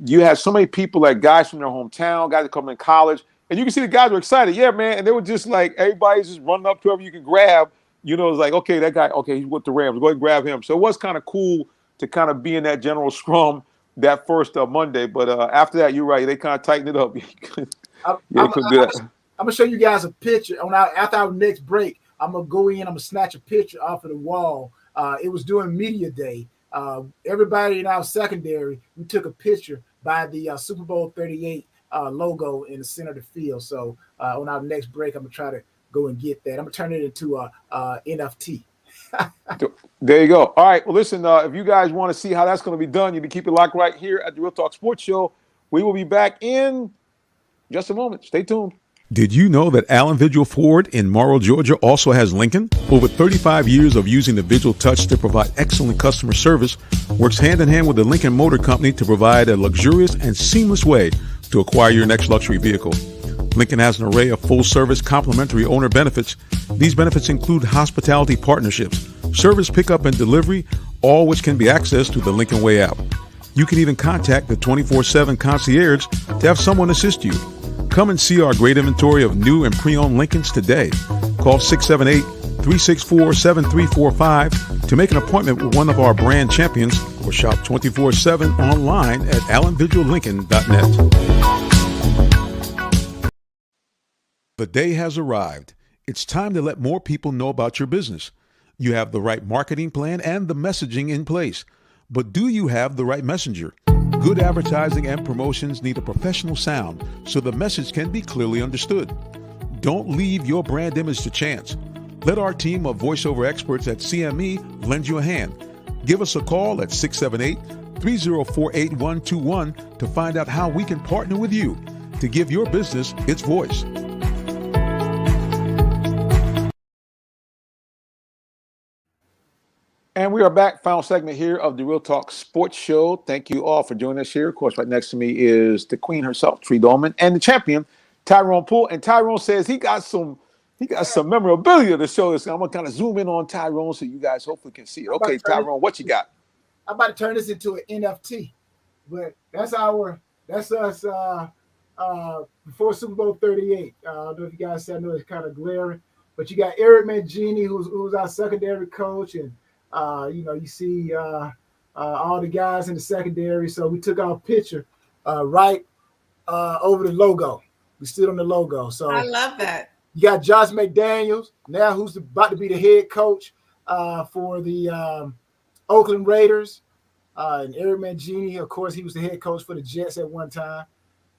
you had so many people, like guys from their hometown, guys that come in college, and you can see the guys were excited. Yeah, man, and they were just like, everybody's just running up to whoever you can grab. It's like, okay, that guy, okay, he's with the Rams. Go ahead and grab him. So it was kind of cool to kind of be in that general scrum that first Monday. But after that, you're right. They kind of tightened it up. I'm going to show you guys a picture. After our next break, I'm going to go in. I'm going to snatch a picture off of the wall. It was during media day. Everybody in our secondary, we took a picture by the Super Bowl 38 logo in the center of the field. So on our next break, I'm going to try to go and get that. I'm going to turn it into a NFT. There you go. All right. Well, listen, if you guys want to see how that's going to be done, you can keep it locked right here at the Real Talk Sports Show. We will be back in just a moment. Stay tuned. Did you know that Allen Vigil Ford in Morrow, Georgia also has Lincoln? Over 35 years of using the Vigil Touch to provide excellent customer service, works hand in hand with the Lincoln Motor Company to provide a luxurious and seamless way to acquire your next luxury vehicle. Lincoln has an array of full-service complimentary owner benefits. These benefits include hospitality partnerships, service pickup and delivery, all which can be accessed through the Lincoln Way app. You can even contact the 24/7 concierge to have someone assist you. Come and see our great inventory of new and pre-owned Lincolns today. Call 678-364-7345 to make an appointment with one of our brand champions or shop 24/7 online at allenvigillincoln.net. The day has arrived. It's time to let more people know about your business. You have the right marketing plan and the messaging in place. But do you have the right messenger? Good advertising and promotions need a professional sound so the message can be clearly understood. Don't leave your brand image to chance. Let our team of voiceover experts at CME lend you a hand. Give us a call at 678-304-8121 to find out how we can partner with you to give your business its voice. And we are back. Final segment here of the Real Talk Sports Show. Thank you all for joining us here. Of course, right next to me is the queen herself, Tree Dolman, and the champion, Tyrone Poole. And Tyrone says he got some memorabilia to show us. I'm gonna kind of zoom in on Tyrone so you guys hopefully can see it. Okay, Tyrone, what you got? I'm about to turn this into an NFT, but that's us before Super Bowl 38. I don't know if you guys said, I know it's kind of glaring, but you got Eric Mangini, who's our secondary coach, and you see all the guys in the secondary. So we took our picture right over the logo. We stood on the logo. So I love that. You got Josh McDaniels now, who's about to be the head coach for the Oakland Raiders. And Eric Mangini, of course, he was the head coach for the Jets at one time.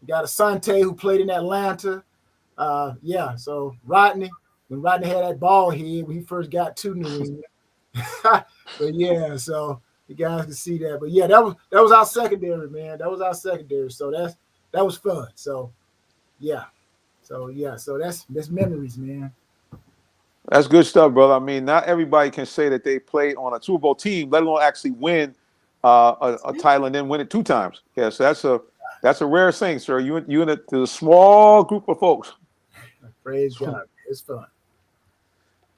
You got Asante, who played in Atlanta. So Rodney, when Rodney had that ball head when he first got to New England. But yeah, so you guys can see that. But yeah, that was our secondary, man. That was our secondary. So that was fun. So yeah. So that's memories, man. That's good stuff, brother. I mean, not everybody can say that they played on a Super Bowl team, let alone actually win a title and then win it 2 times. Yeah, so that's a rare thing, sir. You in a small group of folks. Praise God. It's fun.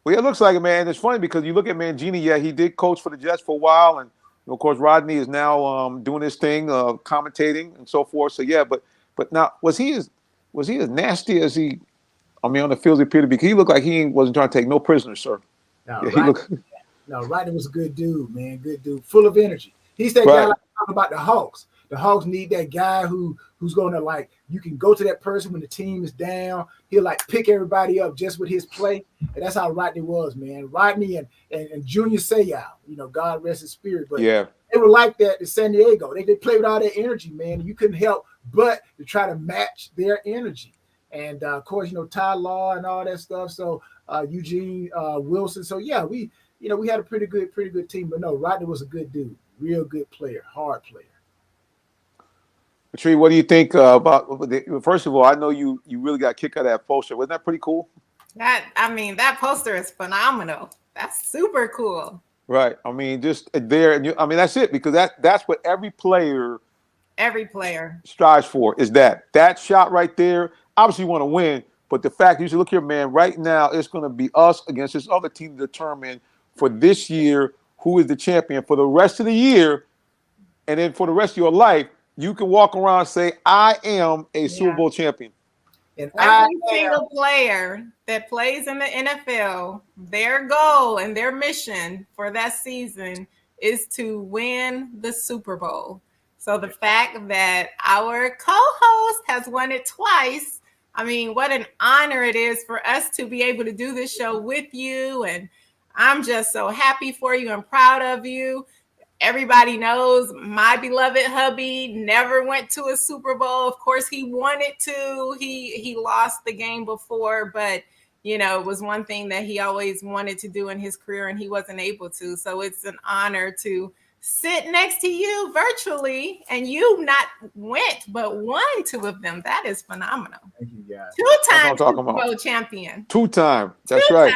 Well, yeah, it looks like it, man. It's funny because you look at Mangini. Yeah, he did coach for the Jets for a while, and of course Rodney is now doing his thing, commentating and so forth. So yeah, but now was he as nasty as he? I mean, on the field, he appeared to be. He looked like he wasn't trying to take no prisoners, sir. No, Yeah, Rodney was a good dude, man. Good dude, full of energy. He's that guy like talking about the Hawks. The Hawks need that guy who's going to, like, you can go to that person when the team is down. He'll like pick everybody up just with his play. And that's how Rodney was, man. Rodney and Junior Seau, God rest his spirit. But yeah, they were like that in San Diego. They played with all that energy, man. You couldn't help but to try to match their energy. And of course, Ty Law and all that stuff. So Eugene Wilson. So yeah, we had a pretty good team. But no, Rodney was a good dude, real good player, hard player. Tree, what do you think about? First of all, I know you really got a kick out of that poster. Wasn't that pretty cool? That poster is phenomenal. That's super cool. Right. I mean, just there, and that's it, because that's what every player strives for, is that shot right there. Obviously, you want to win, but the fact you should look here, man. Right now, it's going to be us against this other team to determine for this year who is the champion for the rest of the year, and then for the rest of your life. You can walk around and say, I am a Super Bowl champion. And every single player that plays in the NFL, their goal and their mission for that season is to win the Super Bowl. So the fact that our co-host has won it twice, I mean, what an honor it is for us to be able to do this show with you. And I'm just so happy for you and proud of you. Everybody knows my beloved hubby never went to a Super Bowl. Of course, he wanted to. He lost the game before, but it was one thing that he always wanted to do in his career, and he wasn't able to. So it's an honor to sit next to you virtually, and you not went but won 2 of them. That is phenomenal. Thank you, guys. 2-time Super Bowl champion. 2-time. That's right.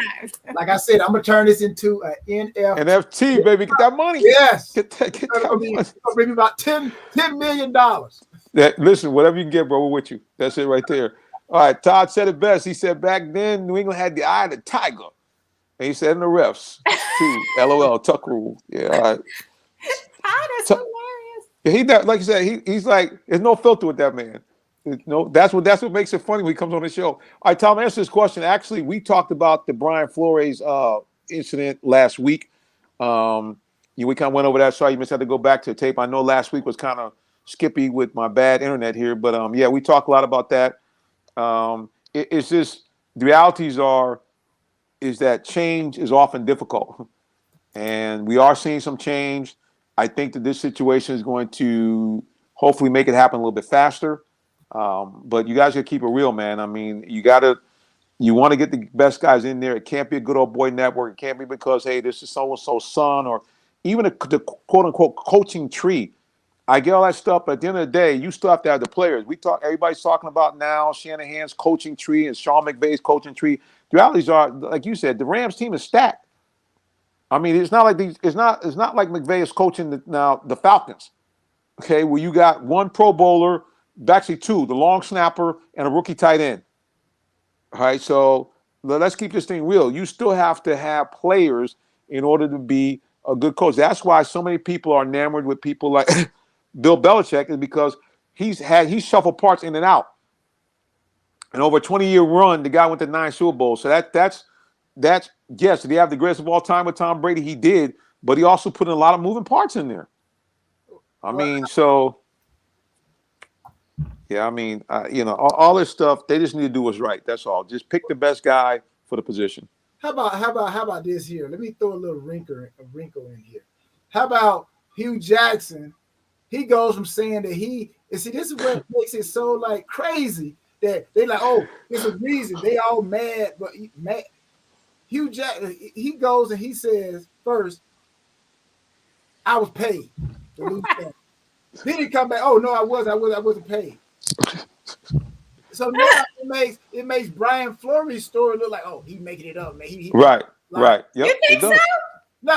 Like I said, I'm gonna turn this into an NFT, baby. Get that money. Yes. Get that money. It's gonna bring me about $10 million. Listen, whatever you can get, bro, we're with you. That's it right there. All right, Todd said it best. He said back then New England had the eye of the tiger. And he said in the refs too. LOL, Tuck rule. Yeah, all right. Todd is hilarious. He, like you said, he's like, there's no filter with that man. That's what makes it funny when he comes on the show. All right, Tom, answer this question. Actually, we talked about the Brian Flores incident last week. We kind of went over that. Sorry, you must have to go back to the tape. I know last week was kind of skippy with my bad internet here, but yeah, we talked a lot about that. It's just the realities is that change is often difficult, and we are seeing some change. I think that this situation is going to hopefully make it happen a little bit faster. But you guys got to keep it real, man. I mean, you want to get the best guys in there. It can't be a good old boy network. It can't be because, hey, this is so-and-so's son, or even the quote-unquote coaching tree. I get all that stuff, but at the end of the day, you still have to have the players. Everybody's talking about now Shanahan's coaching tree and Sean McVay's coaching tree. The realities are, like you said, the Rams team is stacked. I mean, it's not like these. It's not like McVay is coaching the Falcons. Okay, where you got one Pro Bowler, actually two, the long snapper and a rookie tight end. All right, so let's keep this thing real. You still have to have players in order to be a good coach. That's why so many people are enamored with people like Bill Belichick, is because he's shuffled parts in and out. And over a 20-year run, the guy went to 9 Super Bowls. So that's yes, did he have the greatest of all time with Tom Brady? He did, but he also put in a lot of moving parts in there. I mean, so yeah, I mean, all this stuff, they just need to do what's right. That's all. Just pick the best guy for the position. How about this here? Let me throw a little wrinkle in here. How about Hugh Jackson? He goes from saying that this is what makes it so like crazy that they like, oh, there's a reason they all mad, but Hugh Jackson, he goes and he says first, I was paid to lose that. Then he come back, oh no, I wasn't paid. So now it makes Brian Flores' story look like, oh, he making it up, man. Right. Yep. You think so? No,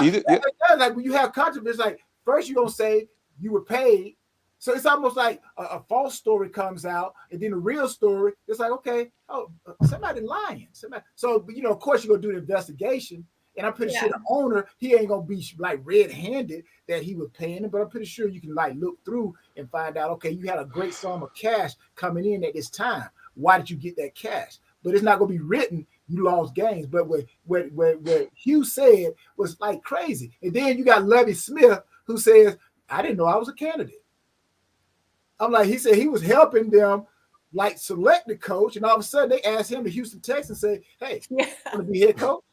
like when you have controversy, like first you're gonna say you were paid. So it's almost like a false story comes out, and then the real story, it's like, okay, oh, somebody lying. So, of course, you're going to do the investigation, and I'm pretty sure the owner, he ain't going to be like red-handed that he was paying him, but I'm pretty sure you can like look through and find out, okay, you had a great sum of cash coming in at this time. Why did you get that cash? But it's not going to be written, you lost games. But what Hugh said was like crazy. And then you got Lovie Smith, who says, I didn't know I was a candidate. I'm like, he said he was helping them like select the coach, and all of a sudden they asked him to Houston Texans and say, hey, you want to be head coach?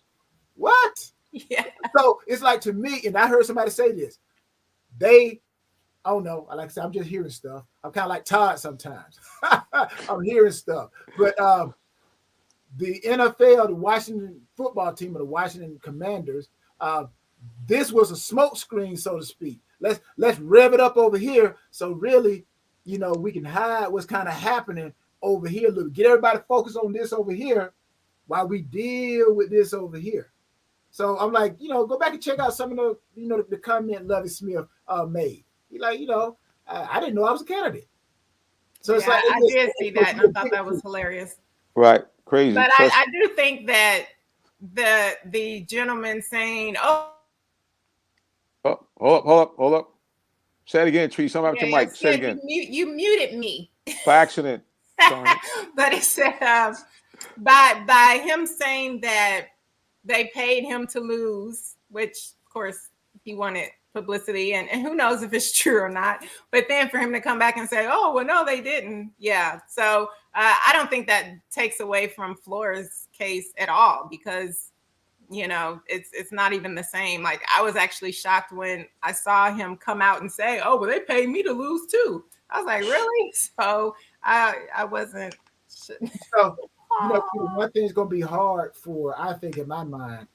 What? Yeah. So it's like, to me, and I heard somebody say this, I don't know, like I said, I'm just hearing stuff. I'm kind of like Todd sometimes. I'm hearing stuff. But the NFL, the Washington football team, or the Washington Commanders, this was a smoke screen, so to speak. Let's rev it up over here. So really, we can hide what's kind of happening over here a little. Get everybody focused on this over here while we deal with this over here. So I'm like, go back and check out some of the comment Lovie Smith made. He like, I didn't know I was a candidate. So it's like, I did see that, and I thought that was hilarious. Right, crazy. But I do think that the gentleman saying, hold up. Say it again, Tree. Somebody with your mic. Say it again. You muted me. By accident. But it said by him saying that they paid him to lose, which of course he wanted publicity, and who knows if it's true or not. But then for him to come back and say, oh, well, no, they didn't. Yeah. So I don't think that takes away from Flores' case at all, because it's not even the same. Like, I was actually shocked when I saw him come out and say, oh, well, they paid me to lose too. I was like, really? So I wasn't. So, one thing is going to be hard for, I think, in my mind,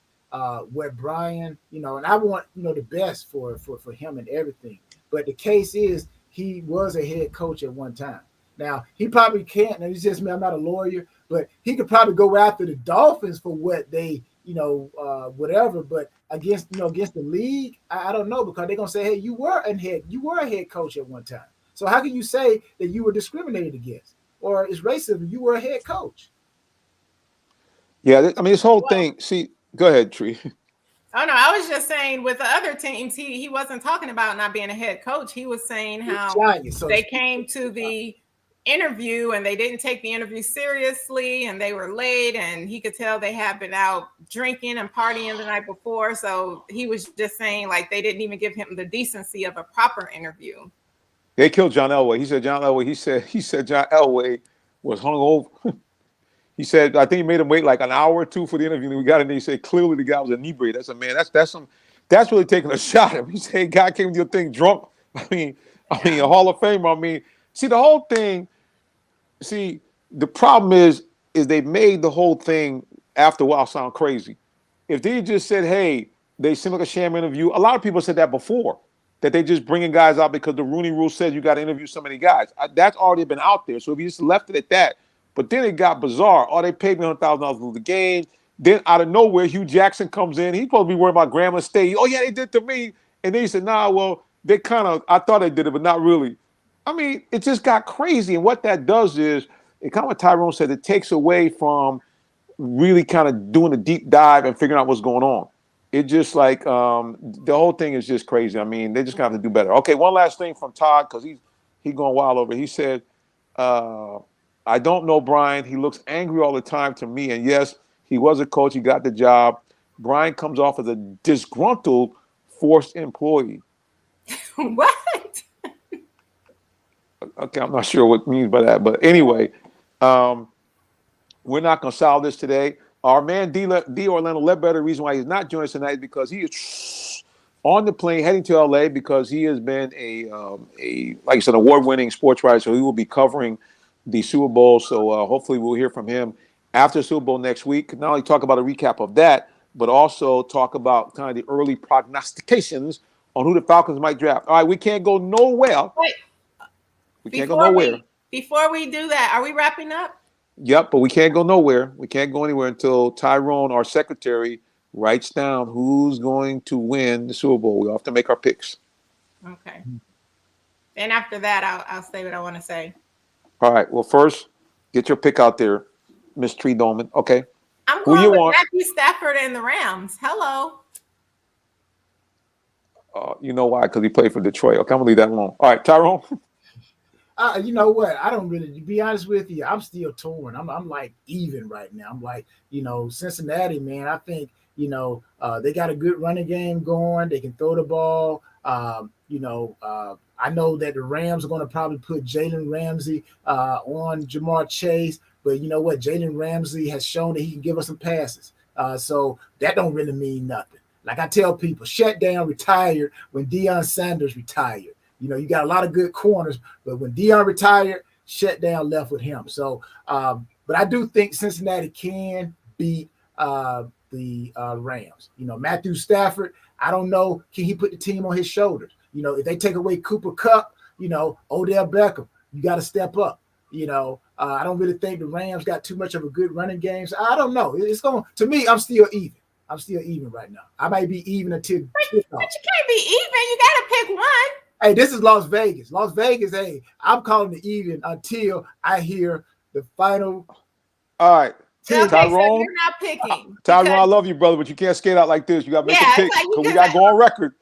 what Brian, and I want, the best for him and everything. But the case is, he was a head coach at one time. Now, he probably can't, and it's just me, I'm not a lawyer, but he could probably go after the Dolphins for what they, whatever, but against the league, I don't know, because they're gonna say, hey, you were a head coach at one time. So how can you say that you were discriminated against, or it's racism? You were a head coach. Yeah, I mean, this whole thing. See, go ahead, Tree. Oh no, I was just saying with the other teams, he wasn't talking about not being a head coach. He was saying how they came to the interview and they didn't take the interview seriously, and they were late, and he could tell they had been out drinking and partying the night before. So he was just saying, like, they didn't even give him the decency of a proper interview. They killed John Elway. He said John Elway was hungover. He said, I think he made him wait like an hour or two for the interview. And we got in there. He said, clearly the guy was inebriated. That's a man. That's really taking a shot at him. He said, guy came with your thing drunk. I mean, a Hall of Famer. I mean, see, the whole thing. See, the problem is they made the whole thing after a while sound crazy. If they just said, hey, they seem like a sham interview. A lot of people said that before, that they just bringing guys out because the Rooney Rule says you got to interview so many guys. That's already been out there. So if you just left it at that. But then it got bizarre. Oh, they paid me $100,000 for the game. Then out of nowhere, Hugh Jackson comes in. He's supposed to be worried about Grandma State. Oh yeah, they did to me. And then he said, nah, well, they kind of, I thought they did it, but not really. I mean, it just got crazy. And what that does is, it kind of what Tyrone said, it takes away from really kind of doing a deep dive and figuring out what's going on. It just like the whole thing is just crazy. I mean, they just got to do better. Okay, one last thing from Todd, because he's going wild over. He said, I don't know Brian. He looks angry all the time to me. And yes, he was a coach. He got the job. Brian comes off as a disgruntled, forced employee. What? Okay, I'm not sure what it means by that. But anyway, we're not going to solve this today. Our man D. Orlando Ledbetter, the reason why he's not joining us tonight is because he is on the plane heading to LA because he has been a like I said, award-winning sports writer. So he will be covering the Super Bowl. So hopefully we'll hear from him after the Super Bowl next week. Not only talk about a recap of that, but also talk about kind of the early prognostications on who the Falcons might draft. All right, we can't go nowhere. Wait, we can't go nowhere. Before we do that, are we wrapping up? Yep, but we can't go nowhere. We can't go anywhere until Tyrone, our secretary, writes down who's going to win the Super Bowl. We have to make our picks. Okay. And after that, I'll say what I want to say. All right. Well, first, get your pick out there, Miss Tree Dolman. Okay. I'm going with Matthew Stafford and the Rams. Hello. You know why? Because he played for Detroit. Okay, I'm gonna leave that alone. All right, Tyrone. You know what? I don't really, to be honest with you, I'm still torn. I'm like even right now. I'm like, Cincinnati, man. I think, they got a good running game going. They can throw the ball. I know that the Rams are going to probably put Jalen Ramsey on Jamar Chase, but you know what? Jalen Ramsey has shown that he can give us some passes. So that don't really mean nothing. Like I tell people, shut down retired when Deion Sanders retired. You got a lot of good corners, but when Deion retired, shut down left with him. So, but I do think Cincinnati can beat the Rams. Matthew Stafford, I don't know, can he put the team on his shoulders? If they take away Cooper Kupp, Odell Beckham, you got to step up. I don't really think the Rams got too much of a good running game. So I don't know. It's going to me, I'm still even. I'm still even right now. I might be even until but you can't be even. You got to pick one. Hey, this is Las Vegas. Las Vegas, hey, I'm calling it even until I hear the final. All right. Okay, Tyrone, so you're not picking. Tyrone, I love you, brother, but you can't skate out like this. You got to make a pick because we got to go on record.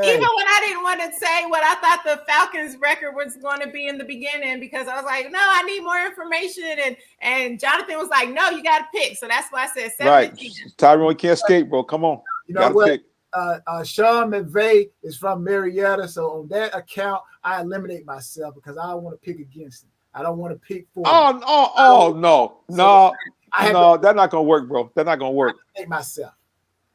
Even when I didn't want to say what I thought the Falcons record was going to be in the beginning, because I was like, no, I need more information. And Jonathan was like, no, you got to pick. So that's why I said 7. Right. Tyrone, you can't skate, bro. Come on. You know what? Pick. Sean McVay is from Marietta. So on that account, I eliminate myself because I don't want to pick against him. I don't want to pick for him. No. That's not going to work, bro. That's not going to work. I pick myself.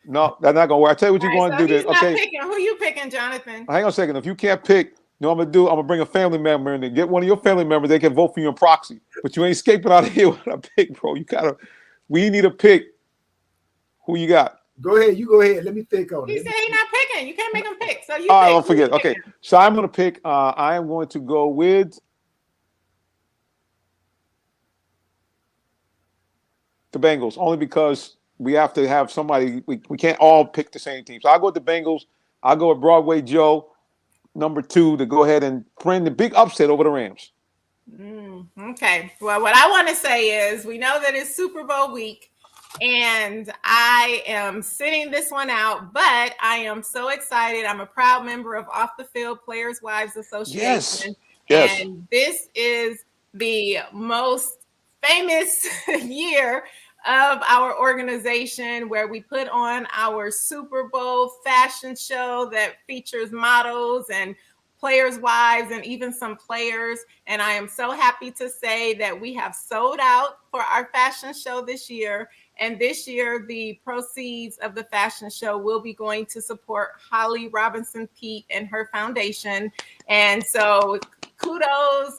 No, that's not gonna work. I tell you what you're going to do. This, okay? Picking. Who you picking, Jonathan? Hang on a second. If you can't pick, you know what I'm gonna do? I'm gonna bring a family member in and get one of your family members. They can vote for you in proxy. But you ain't escaping out of here with a pick, bro. We need a pick. Who you got? Go ahead. You go ahead. Let me think on it. He said he's not picking. You can't make him pick. So you. All right, don't forget. Okay, so I'm gonna pick. I am going to go with the Bengals, only because we have to have somebody. We can't all pick the same team. So I'll go with the Bengals. I'll go with Broadway Joe, number 2, to go ahead and bring the big upset over the Rams. Okay. Well, what I want to say is we know that it's Super Bowl week, and I am sitting this one out, but I am so excited. I'm a proud member of Off the Field Players Wives Association. Yes. And this is the most famous year of our organization, where we put on our Super Bowl fashion show that features models and players' wives and even some players. And I am so happy to say that we have sold out for our fashion show this year. And this year, the proceeds of the fashion show will be going to support Holly Robinson Peete and her foundation. And so kudos,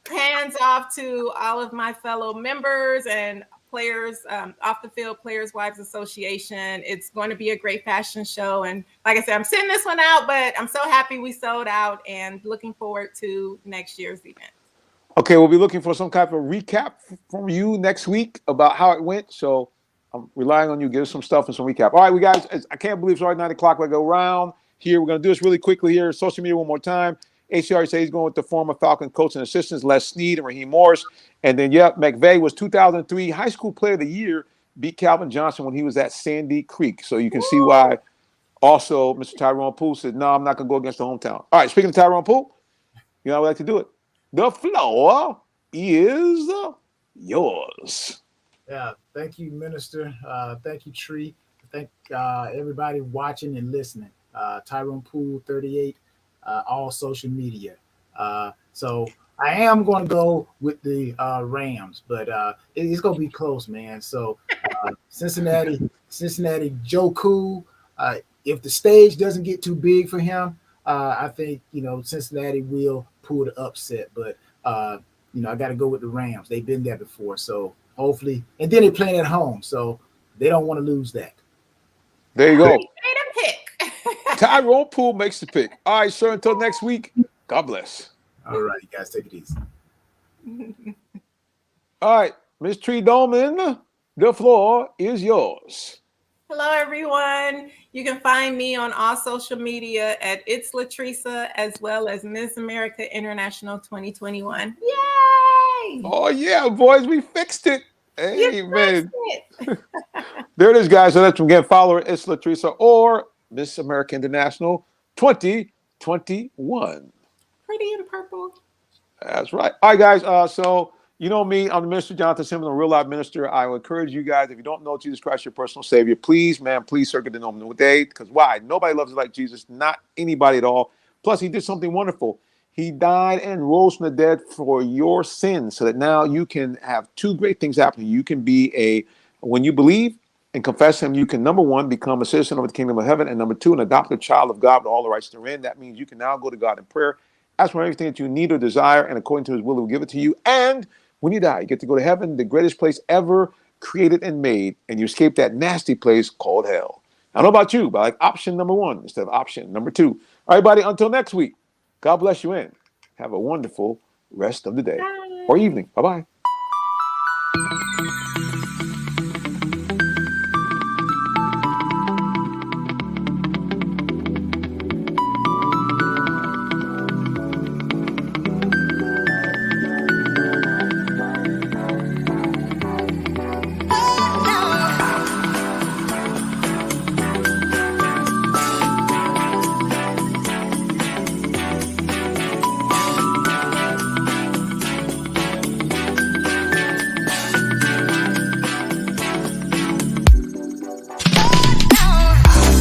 hands off to all of my fellow members and players, Off the Field Players Wives Association. It's going to be a great fashion show. And like I said, I'm sitting this one out, but I'm so happy we sold out and looking forward to next year's event. Okay, we'll be looking for some type of recap from you next week about how it went. So I'm relying on you. Give us some stuff and some recap. All right, we guys. I can't believe it's already 9 o'clock. We go around here. We're gonna do this really quickly here. Social media one more time. ACR says he's going with the former Falcon coach and assistants Les Snead and Raheem Morris. And then, McVay was 2003 High School Player of the Year, beat Calvin Johnson when he was at Sandy Creek. So you can see why also Mr. Tyrone Poole said, no, I'm not going to go against the hometown. All right, speaking of Tyrone Poole, you know how we like to do it. The floor is yours. Yeah, thank you, Minister. Thank you, Tree. Thank everybody watching and listening. Tyrone Poole, 38, all social media. So I am going to go with the Rams, but it's going to be close, man. So Cincinnati, Joe Cool. If the stage doesn't get too big for him, I think Cincinnati will pull the upset. But I got to go with the Rams. They've been there before, so hopefully. And then they're playing at home, so they don't want to lose that. There you go. Made a pick. Tyrone Poole makes the pick. All right, sir. Until next week. God bless. All right, you guys, take it easy. All right, Ms. Tree Dolman, the floor is yours. Hello, everyone. You can find me on all social media at It's Latresa, as well as Miss America International 2021. Yay! Oh, yeah, boys, we fixed it. Amen. It. There it is, guys. So let's again follow her, It's Latresa or Miss America International 2021. Pretty in purple. That's right. All right, guys. So you know me, I'm the Minister Jonathan Simmons, a real life minister. I would encourage you guys, if you don't know Jesus Christ, your personal Savior, please, man, please circle the nominal day. Because why? Nobody loves you like Jesus, not anybody at all. Plus, he did something wonderful. He died and rose from the dead for your sins, so that now you can have two great things happening. You can be when you believe and confess him, you can, number one, become a citizen of the kingdom of heaven, and number two, an adopted child of God with all the rights therein. That means you can now go to God in prayer, ask for everything that you need or desire, and according to his will, he will give it to you. And when you die, you get to go to heaven, the greatest place ever created and made, and you escape that nasty place called hell. I don't know about you, but I like option number one instead of option number two. All right, buddy, until next week, God bless you and have a wonderful rest of the day or evening. Bye-bye.